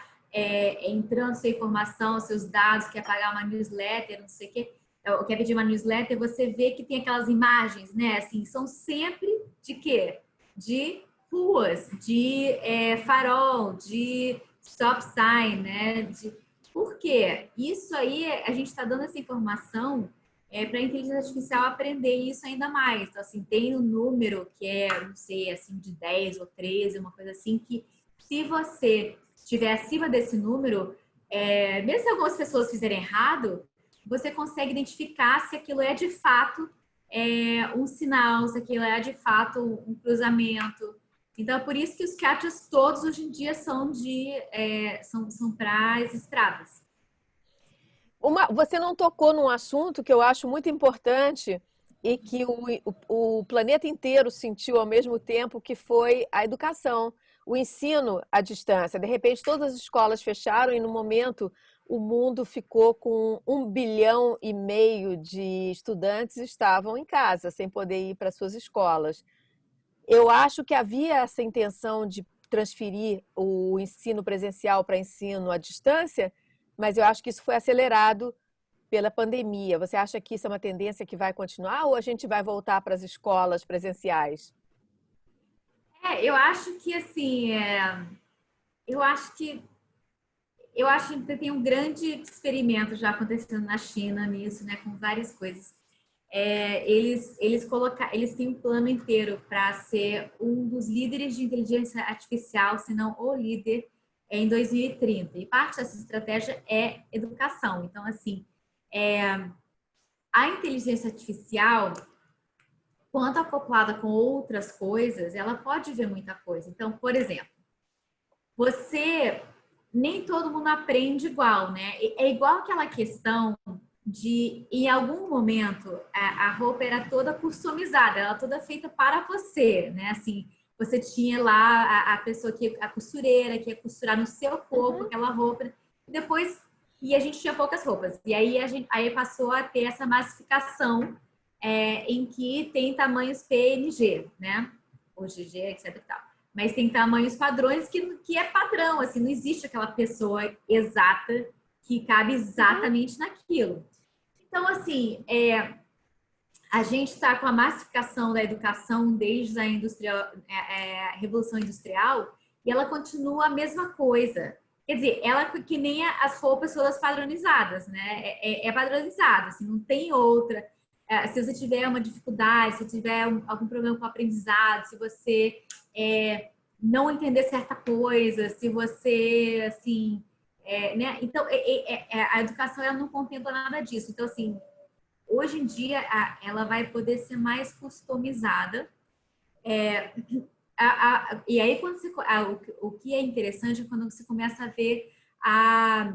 entrando sua informação, seus dados, quer pagar uma newsletter, não sei o quê, ou quer pedir uma newsletter, você vê que tem aquelas imagens, né? Assim, são sempre de quê? De ruas, de farol, de stop sign, né? Por quê? Isso aí, a gente está dando essa informação para a inteligência artificial aprender isso ainda mais. Então, assim, tem um número que não sei, assim, de 10 ou 13, uma coisa assim, que se você estiver acima desse número, mesmo se algumas pessoas fizerem errado, você consegue identificar se aquilo é de fato um sinal, se aquilo é de fato um cruzamento. Então, é por isso que os CAPTCHAs todos hoje em dia são são para as estradas. Você não tocou num assunto que eu acho muito importante e que o planeta inteiro sentiu ao mesmo tempo, que foi a educação, o ensino à distância. De repente, todas as escolas fecharam e, no momento, o mundo ficou com 1,5 bilhão de estudantes estavam em casa, sem poder ir para suas escolas. Eu acho que havia essa intenção de transferir o ensino presencial para ensino à distância, mas eu acho que isso foi acelerado pela pandemia. Você acha que isso é uma tendência que vai continuar ou a gente vai voltar para as escolas presenciais? Eu acho que assim, eu acho que tem um grande experimento já acontecendo na China nisso, né, com várias coisas. Eles têm um plano inteiro para ser um dos líderes de inteligência artificial, se não o líder, em 2030. E parte dessa estratégia é educação. Então, assim, a inteligência artificial, quando acoplada com outras coisas, ela pode ver muita coisa. Então, por exemplo, nem todo mundo aprende igual, né? É igual aquela questão de, em algum momento, a roupa era toda customizada, ela toda feita para você, né? Assim, você tinha lá a pessoa a costureira que ia costurar no seu corpo aquela roupa. Depois e a gente tinha poucas roupas. E aí aí passou a ter essa massificação em que tem tamanhos PNG, né? Ou GG, etc e tal. Mas tem tamanhos padrões que é padrão, assim, não existe aquela pessoa exata que cabe exatamente naquilo. Então, assim, a gente está com a massificação da educação desde a Revolução Industrial e ela continua a mesma coisa. Quer dizer, ela que nem as roupas todas padronizadas, né? É padronizada, assim, não tem outra. Se você tiver uma dificuldade, se tiver algum problema com o aprendizado, se você não entender certa coisa, se você, assim, né? Então, a educação ela não contempla nada disso. Então, assim, hoje em dia ela vai poder ser mais customizada. E aí, quando o que é interessante é quando você começa a ver a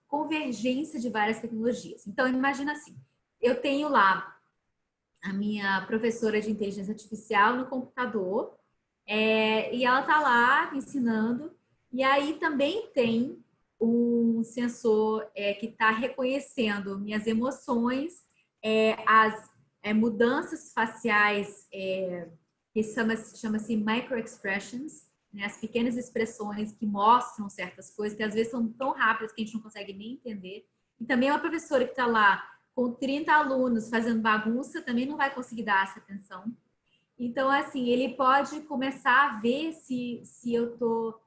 convergência de várias tecnologias. Então, imagina assim, eu tenho lá a minha professora de inteligência artificial no computador, e ela está lá me ensinando, e aí também tem um sensor que está reconhecendo minhas emoções, as mudanças faciais, que chama-se microexpressions, né, as pequenas expressões que mostram certas coisas, que às vezes são tão rápidas que a gente não consegue nem entender. E também uma professora que está lá com 30 alunos fazendo bagunça, também não vai conseguir dar essa atenção. Então, assim, ele pode começar a ver se eu tô...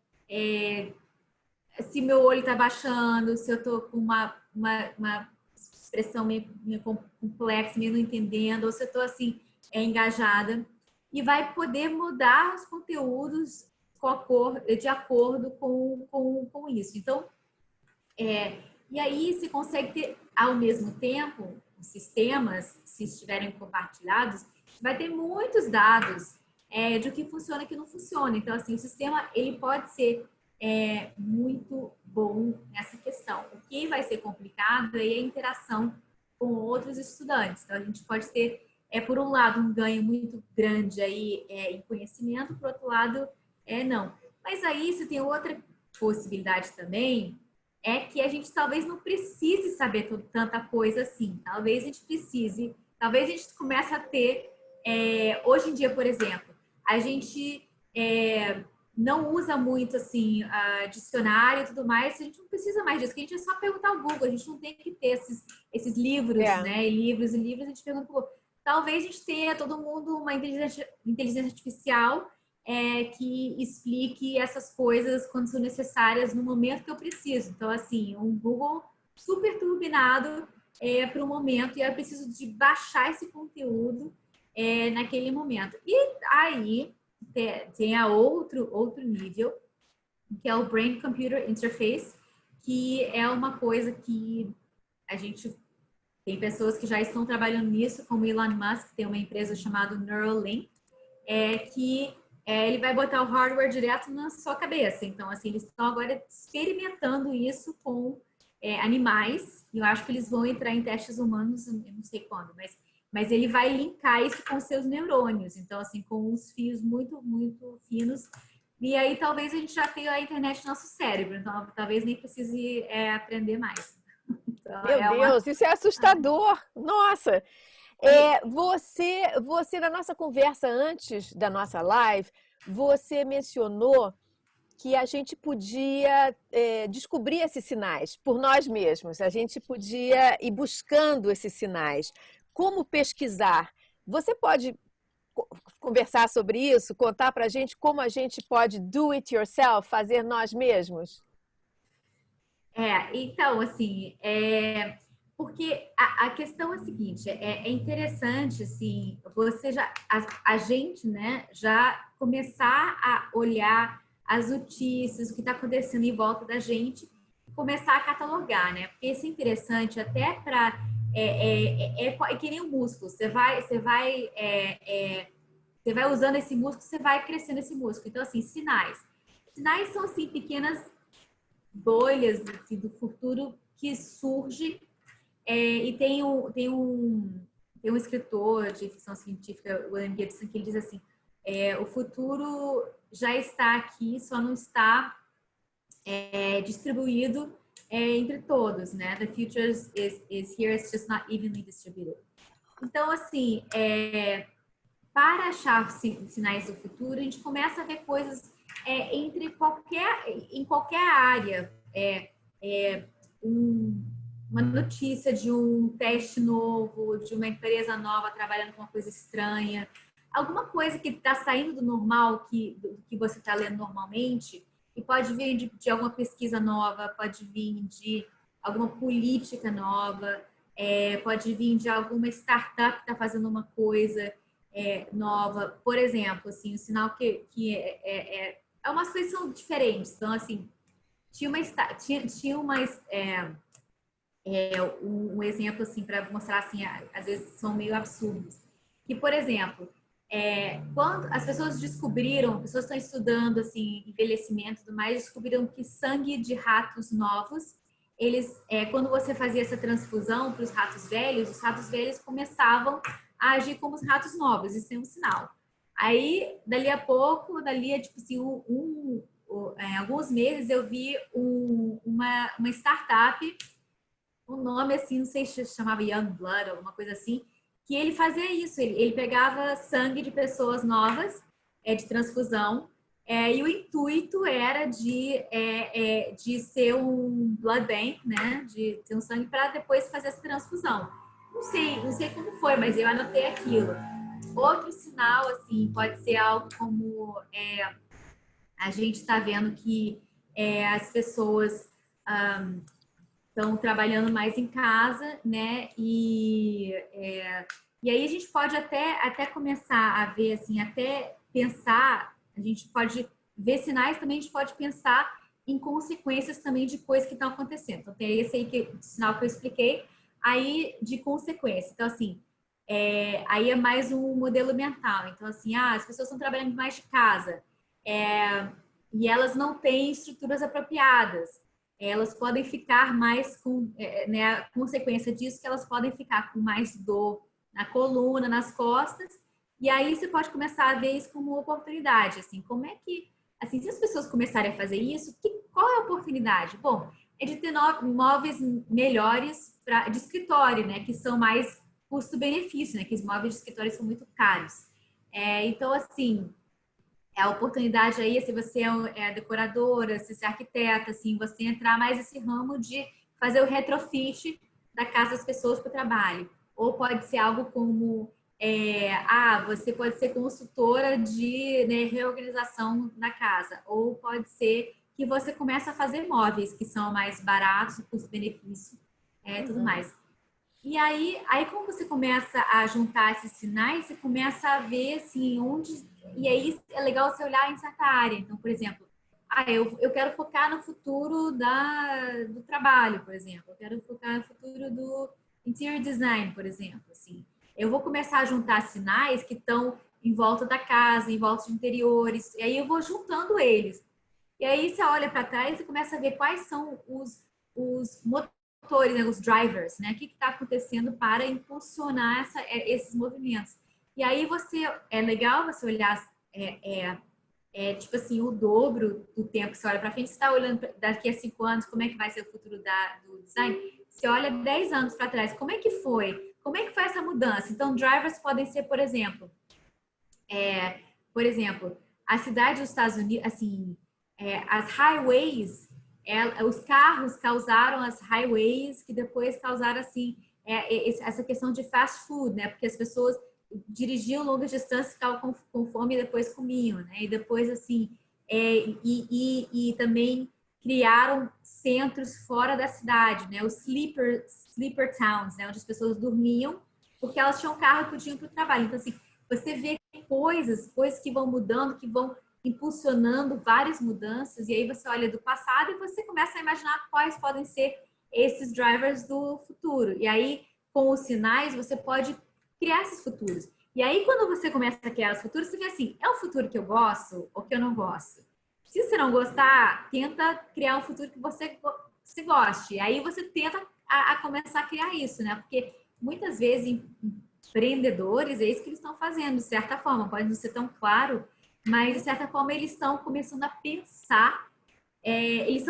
se meu olho está baixando, se eu estou com uma expressão meio complexa, meio não entendendo, ou se eu estou, assim, engajada. E vai poder mudar os conteúdos de acordo com isso. Então, e aí se consegue ter, ao mesmo tempo, os sistemas, se estiverem compartilhados, vai ter muitos dados de o que funciona e o que não funciona. Então, assim, o sistema ele pode ser muito bom nessa questão. O que vai ser complicado é a interação com outros estudantes. Então, a gente pode ter, por um lado, um ganho muito grande aí em conhecimento, por outro lado, não. Mas aí, você tem outra possibilidade também, é que a gente talvez não precise saber tanta coisa assim. Talvez a gente precise, talvez a gente comece a ter, hoje em dia, por exemplo, a gente não usa muito assim dicionário e tudo mais, a gente não precisa mais disso, que a gente é só perguntar ao Google, a gente não tem que ter esses livros, né? E livros, a gente pergunta pro Google. Talvez a gente tenha todo mundo uma inteligência artificial que explique essas coisas quando são necessárias no momento que eu preciso. Então, assim, um Google super turbinado para o momento e eu preciso de baixar esse conteúdo naquele momento. E aí tem outro nível, que é o Brain Computer Interface, que é uma coisa que a gente tem pessoas que já estão trabalhando nisso, como Elon Musk, tem uma empresa chamada Neuralink, que ele vai botar o hardware direto na sua cabeça. Então, assim, eles estão agora experimentando isso com animais. E eu acho que eles vão entrar em testes humanos, eu não sei quando, mas ele vai linkar isso com seus neurônios. Então, assim, com uns fios muito, muito finos. E aí, talvez a gente já tenha a internet no nosso cérebro. Então, talvez nem precise aprender mais. Então, Meu Deus, isso é assustador! Nossa! Você, na nossa conversa antes da nossa live, você mencionou que a gente podia descobrir esses sinais por nós mesmos, a gente podia ir buscando esses sinais. Como pesquisar? Você pode conversar sobre isso, contar para a gente como a gente pode do it yourself, fazer nós mesmos? Então, assim, porque a questão é a seguinte, é interessante, assim, a gente, né, já começar a olhar as notícias, o que está acontecendo em volta da gente, começar a catalogar, né? Porque isso é interessante até para é que nem o músculo, você vai usando esse músculo, você vai crescendo esse músculo. Então, assim, sinais são assim pequenas bolhas assim, do futuro que surge e tem um escritor de ficção científica, o William Gibson, que ele diz assim, o futuro já está aqui, só não está distribuído entre todos, né? The future is here, it's just not evenly distributed. Então, assim, para achar sinais do futuro, a gente começa a ver coisas em qualquer área. Uma notícia de um teste novo, de uma empresa nova trabalhando com uma coisa estranha, alguma coisa que está saindo do normal, do que você está lendo normalmente, e pode vir de alguma pesquisa nova, pode vir de alguma política nova, pode vir de alguma startup que está fazendo uma coisa nova. Por exemplo, assim, um sinal que é uma situação diferente. Então, assim, tinha um exemplo assim para mostrar assim, às vezes são meio absurdos. Que, por exemplo, quando as pessoas estão estudando assim envelhecimento e tudo mais, descobriram que sangue de ratos novos, quando você fazia essa transfusão para os ratos velhos começavam a agir como os ratos novos, isso é um sinal. Aí, dali a tipo assim, alguns meses eu vi uma startup, um nome assim, não sei se chamava Young Blood, alguma coisa assim, que ele fazia isso, ele pegava sangue de pessoas novas, de transfusão, e o intuito era de ser um blood bank, né, de ter um sangue para depois fazer essa transfusão. Não sei como foi, mas eu anotei aquilo. Outro sinal, assim, pode ser algo como a gente está vendo que as pessoas estão trabalhando mais em casa, né? E aí a gente pode até começar a ver, assim, até pensar, a gente pode ver sinais também, a gente pode pensar em consequências também de coisas que estão acontecendo. Então, tem esse aí sinal que eu expliquei, aí de consequência. Então, assim, aí é mais um modelo mental. Então, assim, as pessoas estão trabalhando mais de casa e elas não têm estruturas apropriadas. Elas podem ficar mais né, a consequência disso, que elas podem ficar com mais dor na coluna, nas costas, e aí você pode começar a ver isso como oportunidade, assim, como é que, assim, se as pessoas começarem a fazer isso, qual é a oportunidade? Bom, é de ter móveis melhores de escritório, né, que são mais custo-benefício, né, que os móveis de escritório são muito caros. Então, assim, a oportunidade aí, se você é decoradora, se você é arquiteta, assim, você entrar mais nesse ramo de fazer o retrofit da casa das pessoas para o trabalho. Ou pode ser algo como, você pode ser consultora de, né, reorganização na casa. Ou pode ser que você começa a fazer móveis que são mais baratos, custo-benefício, tudo mais. E aí como você começa a juntar esses sinais, você começa a ver, assim, onde... E aí é legal você olhar em certa área. Então, por exemplo, eu quero focar no futuro do trabalho, por exemplo. Eu quero focar no futuro do interior design, por exemplo. Assim, eu vou começar a juntar sinais que estão em volta da casa, em volta de interiores. E aí eu vou juntando eles. E aí você olha para trás e começa a ver quais são os motores, né, os drivers, né? O que está acontecendo para impulsionar esses movimentos. E aí é legal você olhar tipo assim, o dobro do tempo que você olha para frente. Você está olhando daqui a 5 anos, como é que vai ser o futuro do design? Você olha 10 anos para trás, como é que foi? Como é que foi essa mudança? Então, drivers podem ser, por exemplo, a cidade dos Estados Unidos, assim, as highways, os carros causaram as highways, que depois causaram, assim, essa questão de fast food, né? Porque as pessoas dirigiam longas distâncias, ficavam com fome e depois comiam, né? E depois, assim, e também criaram centros fora da cidade, né? Os sleeper towns, né? Onde as pessoas dormiam porque elas tinham carro e podiam ir para o trabalho. Então, assim, você vê coisas que vão mudando, que vão impulsionando várias mudanças, e aí você olha do passado e você começa a imaginar quais podem ser esses drivers do futuro. E aí, com os sinais, você pode criar esses futuros. E aí, quando você começa a criar os futuros, você vê assim, é um futuro que eu gosto ou que eu não gosto? Se você não gostar, tenta criar um futuro que você goste. E aí você tenta a começar a criar isso, né? Porque muitas vezes empreendedores, é isso que eles estão fazendo, de certa forma, pode não ser tão claro, mas de certa forma eles estão começando a pensar eles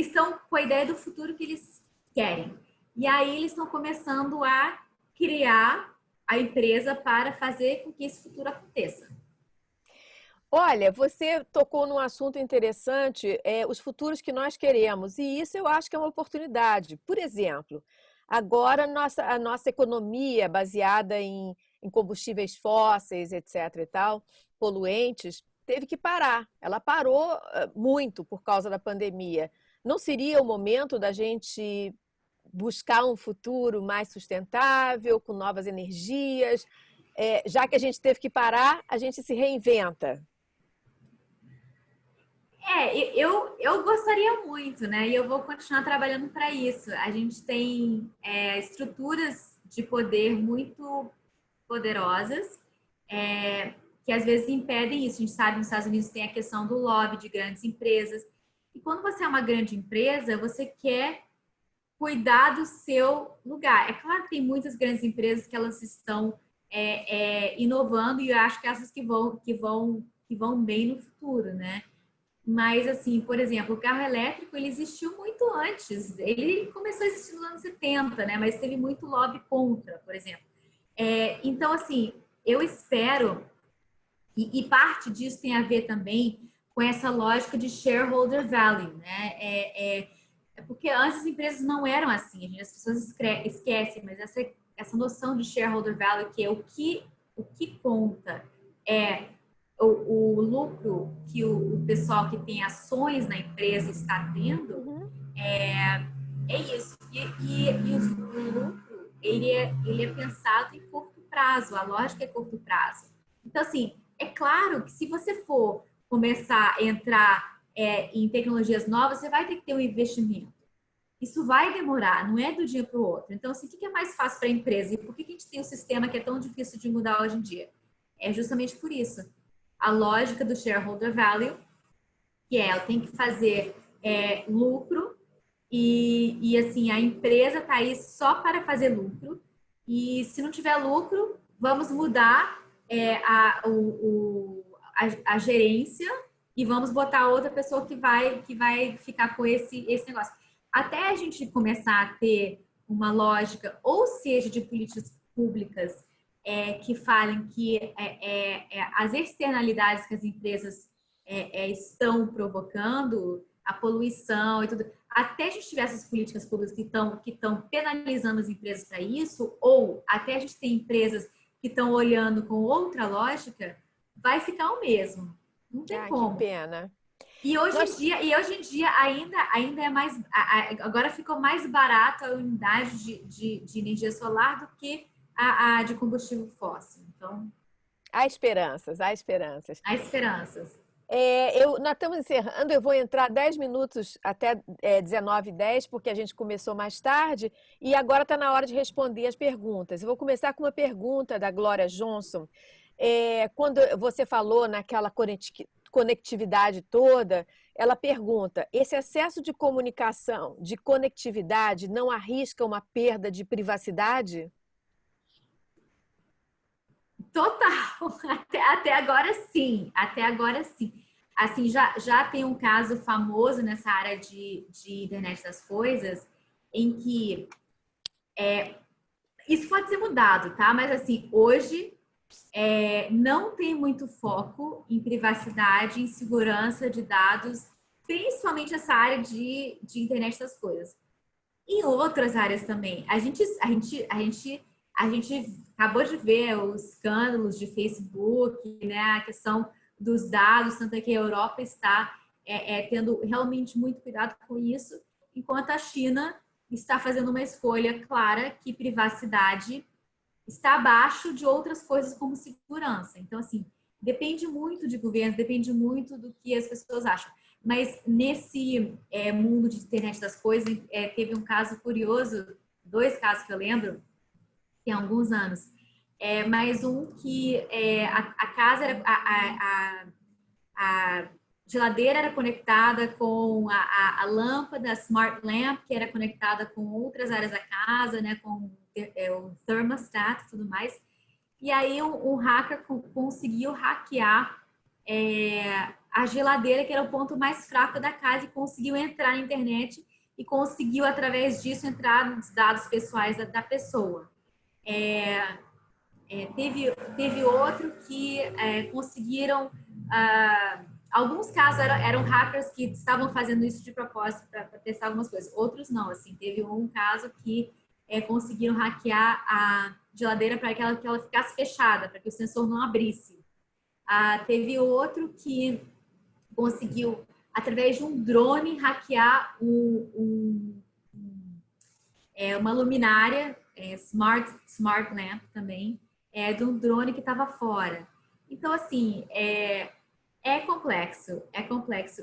estão com a ideia do futuro que eles querem. E aí eles estão começando a criar a empresa para fazer com que esse futuro aconteça. Olha, você tocou num assunto interessante, os futuros que nós queremos, e isso eu acho que é uma oportunidade. Por exemplo, agora a nossa economia baseada em combustíveis fósseis, etc. e tal, poluentes, teve que parar. Ela parou muito por causa da pandemia. Não seria o momento da gente buscar um futuro mais sustentável, com novas energias? Já que a gente teve que parar, a gente se reinventa. Eu gostaria muito, né? E eu vou continuar trabalhando para isso. A gente tem estruturas de poder muito poderosas que às vezes impedem isso. A gente sabe, nos Estados Unidos tem a questão do lobby de grandes empresas. E quando você é uma grande empresa, você quer cuidar do seu lugar. É claro que tem muitas grandes empresas que elas estão inovando e eu acho que essas que vão bem no futuro, né? Mas, assim, por exemplo, o carro elétrico, ele existiu muito antes. Ele começou a existir nos anos 70, né? Mas teve muito lobby contra, por exemplo. Então, assim, eu espero, e parte disso tem a ver também com essa lógica de shareholder value, né? Porque antes as empresas não eram assim, as pessoas esquecem, mas essa noção de shareholder value, que é o que conta é o lucro que o pessoal que tem ações na empresa está tendo, Uhum. é isso. O lucro, ele é pensado em curto prazo, a lógica é curto prazo. Então, assim, é claro que se você for começar a entrar em tecnologias novas, você vai ter que ter um investimento. Isso vai demorar, não é do dia para o outro. Então, assim, o que é mais fácil para a empresa? E por que a gente tem um sistema que é tão difícil de mudar hoje em dia? É justamente por isso. A lógica do shareholder value, que eu tenho que fazer lucro e assim, a empresa está aí só para fazer lucro. E se não tiver lucro, vamos mudar a gerência e vamos botar outra pessoa que vai ficar com esse negócio. Até a gente começar a ter uma lógica, ou seja, de políticas públicas que falem que as externalidades que as empresas estão provocando, a poluição e tudo, até a gente tiver essas políticas públicas que estão penalizando as empresas para isso, ou até a gente ter empresas que estão olhando com outra lógica, vai ficar o mesmo. Não tem Que como. pena. E hoje em dia ainda é mais. Agora ficou mais barato a unidade de energia solar do que a de combustível fóssil. Então, Há esperanças, há esperanças. há esperanças. Nós estamos encerrando, eu vou entrar 10 minutos até 19h10, porque a gente começou mais tarde, e agora está na hora de responder as perguntas. Eu vou começar com uma pergunta da Glória Johnson. Quando você falou naquela conectividade toda, ela pergunta: esse excesso de comunicação, de conectividade, não arrisca uma perda de privacidade? Total, até agora sim, até agora sim. Assim, já tem um caso famoso nessa área de internet das coisas, em que isso pode ser mudado, tá? Mas assim, hoje não tem muito foco em privacidade, em segurança de dados, principalmente essa área de internet das coisas. Em outras áreas também. A gente acabou de ver os escândalos de Facebook, né? A questão dos dados, tanto é que a Europa está tendo realmente muito cuidado com isso, enquanto a China está fazendo uma escolha clara que privacidade está abaixo de outras coisas como segurança. Então, assim, depende muito de governo, depende muito do que as pessoas acham. Mas nesse mundo de internet das coisas, teve um caso curioso, dois casos que eu lembro, tem alguns anos. Mais um que a casa era a geladeira era conectada com a lâmpada, a smart lamp, que era conectada com outras áreas da casa, né, com o thermostat e tudo mais. E aí um hacker conseguiu hackear a geladeira, que era o ponto mais fraco da casa, e conseguiu entrar na internet e conseguiu, através disso, entrar nos dados pessoais da pessoa. Teve outro que conseguiram... alguns casos eram hackers que estavam fazendo isso de propósito para testar algumas coisas. Outros não, assim. Teve um caso que conseguiram hackear a geladeira para que ela ficasse fechada, para que o sensor não abrisse. Teve outro que conseguiu, através de um drone, hackear uma luminária, smart lamp também, de um drone que estava fora. Então, assim, é complexo, é complexo.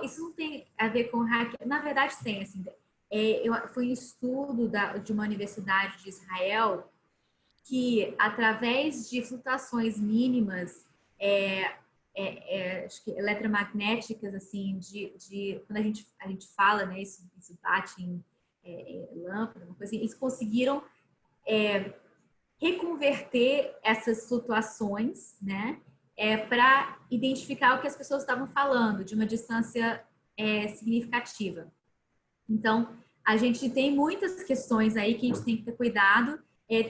Isso não tem a ver com hack. Na verdade, tem, assim. Foi um estudo de uma universidade de Israel que, através de flutuações mínimas, acho que eletromagnéticas, assim, quando a gente fala, né, isso bate em lâmpada, uma coisa assim, eles conseguiram reconverter essas flutuações, né, para identificar o que as pessoas estavam falando de uma distância significativa. Então, a gente tem muitas questões aí que a gente tem que ter cuidado,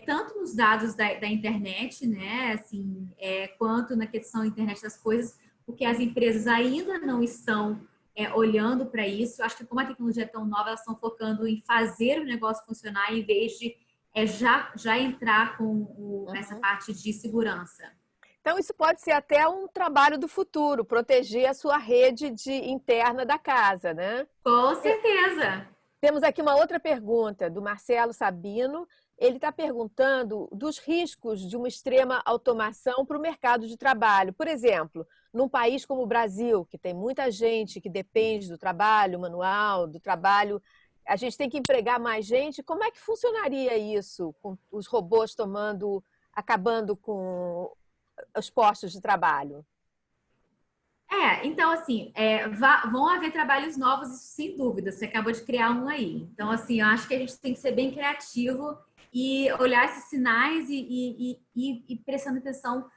tanto nos dados da internet, né, assim, quanto na questão da internet das coisas, porque as empresas ainda não estão olhando para isso. Acho que como a tecnologia é tão nova, elas estão focando em fazer o negócio funcionar em vez de já entrar com essa parte de segurança. Então, isso pode ser até um trabalho do futuro, proteger a sua rede interna da casa, né? Com certeza! Temos aqui uma outra pergunta do Marcelo Sabino. Ele está perguntando dos riscos de uma extrema automação para o mercado de trabalho. Por exemplo, num país como o Brasil, que tem muita gente que depende do trabalho manual, do trabalho, a gente tem que empregar mais gente. Como é que funcionaria isso, com os robôs acabando com os postos de trabalho? Então, assim, vão haver trabalhos novos, sem dúvida. Você acabou de criar um aí. Então, assim, eu acho que a gente tem que ser bem criativo e olhar esses sinais e prestando atenção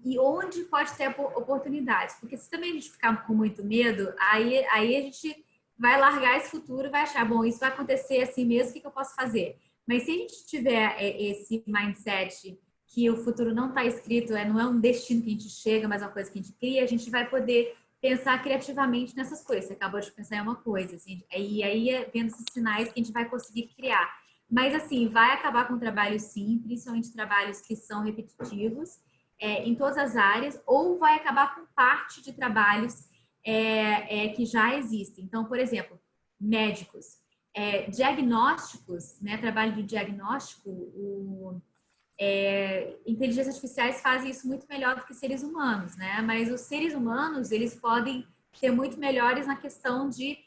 e onde pode ter oportunidades. Porque se também a gente ficar com muito medo, aí a gente vai largar esse futuro e vai achar, bom, isso vai acontecer assim mesmo, o que eu posso fazer? Mas se a gente tiver esse mindset que o futuro não está escrito, não é um destino que a gente chega, mas é uma coisa que a gente cria, a gente vai poder pensar criativamente nessas coisas. Você acabou de pensar em uma coisa, assim, e aí vendo esses sinais que a gente vai conseguir criar. Mas, assim, vai acabar com trabalho, sim, principalmente trabalhos que são repetitivos, em todas as áreas, ou vai acabar com parte de trabalhos que já existem. Então, por exemplo, médicos, diagnósticos, né, trabalho de diagnóstico, inteligências artificiais fazem isso muito melhor do que seres humanos, né? Mas os seres humanos, eles podem ser muito melhores na questão de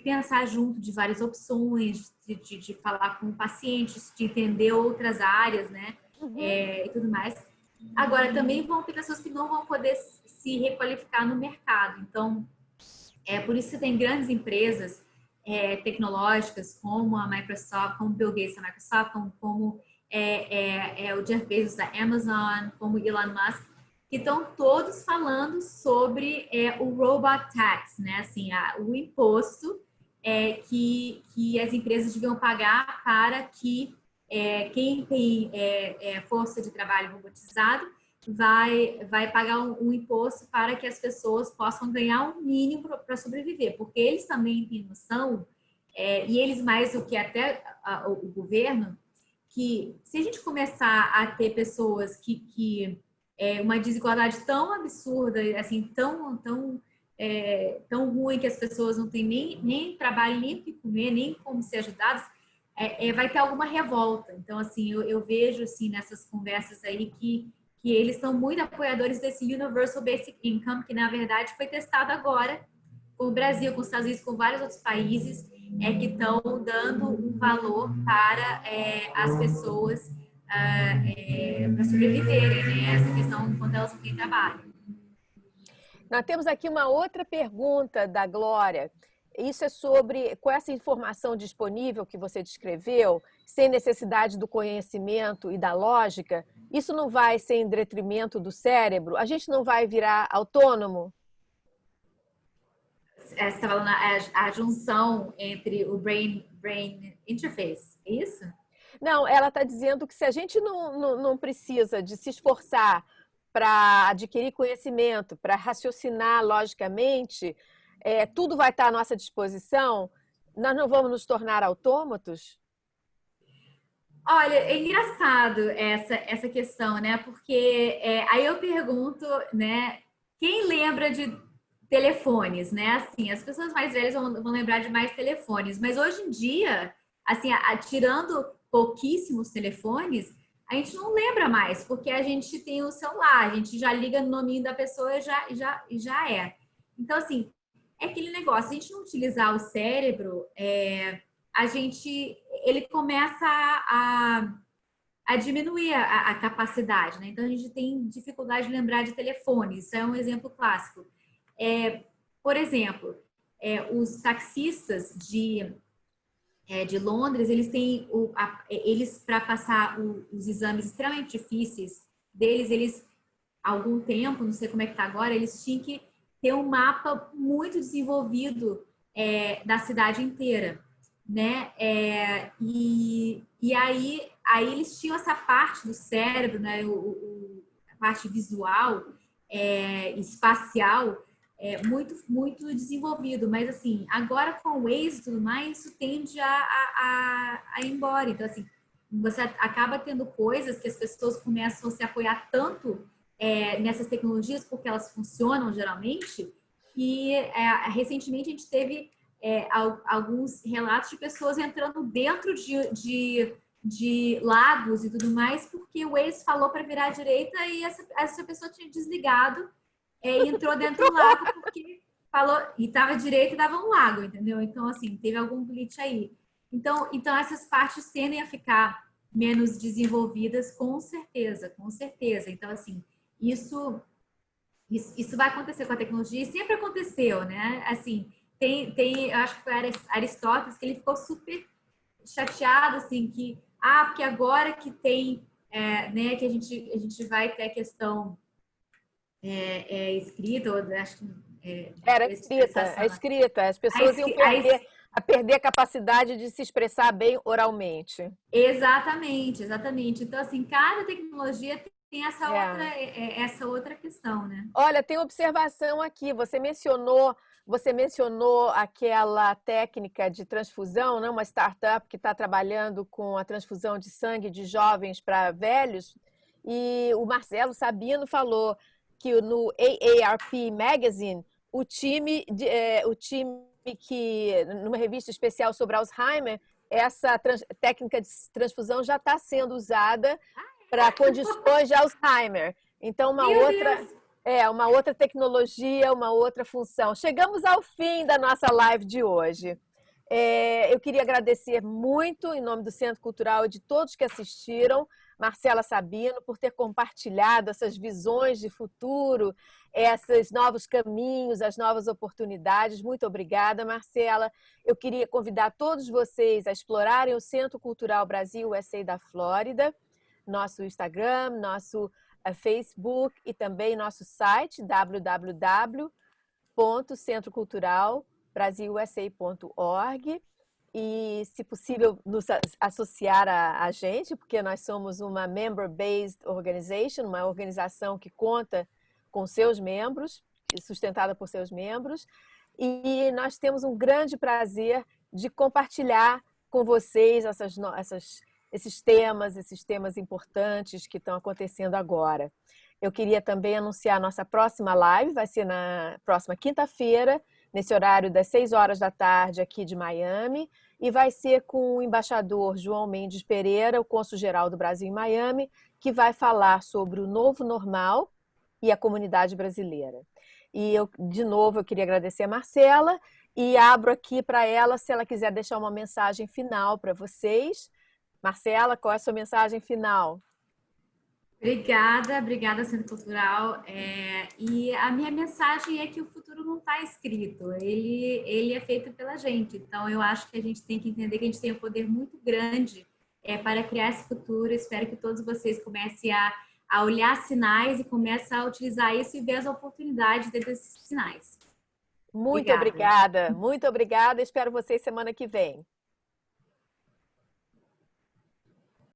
pensar junto de várias opções, de falar com pacientes, de entender outras áreas, né? E tudo mais. Agora, também vão ter pessoas que não vão poder se requalificar no mercado. Então, por isso que tem grandes empresas tecnológicas como a Microsoft, como Bill Gates da Microsoft, como o Jeff Bezos da Amazon, como Elon Musk, que estão todos falando sobre o robot tax, né? Assim, o imposto que as empresas deviam pagar para que quem tem força de trabalho robotizado vai pagar um imposto para que as pessoas possam ganhar um mínimo para sobreviver, porque eles também têm noção, e eles mais do que até o governo, que se a gente começar a ter pessoas que uma desigualdade tão absurda, assim, tão ruim, que as pessoas não têm nem trabalho, nem o que comer, nem como ser ajudadas, vai ter alguma revolta. Então, assim, eu vejo, assim, nessas conversas aí que eles são muito apoiadores desse Universal Basic Income, que, na verdade, foi testado agora com o Brasil, com os Estados Unidos, com vários outros países, que estão dando um valor para as pessoas para sobreviverem, né? Essa questão enquanto elas não têm trabalho. Nós temos aqui uma outra pergunta da Glória. Isso é sobre, com essa informação disponível que você descreveu, sem necessidade do conhecimento e da lógica, isso não vai ser em detrimento do cérebro? A gente não vai virar autônomo? Você está falando a junção entre o brain interface, é isso? Não, ela está dizendo que se a gente não precisa de se esforçar para adquirir conhecimento, para raciocinar logicamente, tudo vai estar à nossa disposição, nós não vamos nos tornar autômatos? Olha, é engraçado essa questão, né? Porque aí eu pergunto, né? Quem lembra de telefones, né? Assim, as pessoas mais velhas vão lembrar de mais telefones, mas hoje em dia, assim, tirando pouquíssimos telefones, a gente não lembra mais, porque a gente tem o celular, a gente já liga no nominho da pessoa e já é. Então, assim, é aquele negócio, se a gente não utilizar o cérebro, a gente, ele começa a diminuir a capacidade, né? Então a gente tem dificuldade de lembrar de telefone, isso é um exemplo clássico. Por exemplo, os taxistas de Londres, eles têm eles para passar os exames extremamente difíceis deles, eles há algum tempo, não sei como é que tá agora, eles tinham que ter um mapa muito desenvolvido da cidade inteira, né? E aí eles tinham essa parte do cérebro, né? A parte visual, espacial, muito desenvolvido, mas assim, agora com o Waze e tudo mais, isso tende a ir embora. Então, assim, você acaba tendo coisas que as pessoas começam a se apoiar tanto nessas tecnologias, porque elas funcionam geralmente, e recentemente a gente teve alguns relatos de pessoas entrando dentro de lagos e tudo mais, porque o ex falou para virar à direita e essa pessoa tinha desligado e entrou dentro do lago porque falou e estava à direita e dava um lago, entendeu? Então, assim, teve algum glitch aí. Então essas partes tendem a ficar menos desenvolvidas, com certeza, com certeza. Então, assim, isso vai acontecer com a tecnologia e sempre aconteceu, né? Assim, eu acho que foi Aristóteles que ele ficou super chateado, assim, porque agora que tem, né, que a gente vai ter a questão escrita, ou acho que Era a expressação, escrita. As pessoas iam perder a capacidade de se expressar bem oralmente. exatamente, exatamente. Então, assim, cada tecnologia tem É. essa outra questão, né? Olha, tem observação aqui. Você mencionou aquela técnica de transfusão, né? Uma startup que está trabalhando com a transfusão de sangue de jovens para velhos. E o Marcelo Sabino falou que no AARP Magazine, o time que, numa revista especial sobre Alzheimer, essa técnica de transfusão já está sendo usada para condições de Alzheimer. Então, Meu Deus! uma outra tecnologia, uma outra função. Chegamos ao fim da nossa live de hoje. Eu queria agradecer muito, em nome do Centro Cultural e de todos que assistiram, Marcela Sabino, por ter compartilhado essas visões de futuro, esses novos caminhos, as novas oportunidades. Muito obrigada, Marcela. Eu queria convidar todos vocês a explorarem o Centro Cultural Brasil USA da Flórida, nosso Instagram, nosso Facebook e também nosso site www.centroculturalbrasilusa.org, e, se possível, nos associar a gente, porque nós somos uma member-based organization, uma organização que conta com seus membros, sustentada por seus membros, e nós temos um grande prazer de compartilhar com vocês esses temas importantes que estão acontecendo agora. Eu queria também anunciar a nossa próxima live, vai ser na próxima quinta-feira, nesse horário das 6 horas da tarde, aqui de Miami, e vai ser com o embaixador João Mendes Pereira, o cônsul-geral do Brasil em Miami, que vai falar sobre o novo normal e a comunidade brasileira. E de novo, eu queria agradecer a Marcela e abro aqui para ela, se ela quiser deixar uma mensagem final para vocês. Marcela, qual é a sua mensagem final? Obrigada, Centro Cultural. E a minha mensagem é que o futuro não está escrito, ele é feito pela gente. Então, eu acho que a gente tem que entender que a gente tem um poder muito grande para criar esse futuro. Espero que todos vocês comecem a olhar sinais e comecem a utilizar isso e ver as oportunidades dentro desses sinais. Muito obrigada, muito obrigada. Espero vocês semana que vem.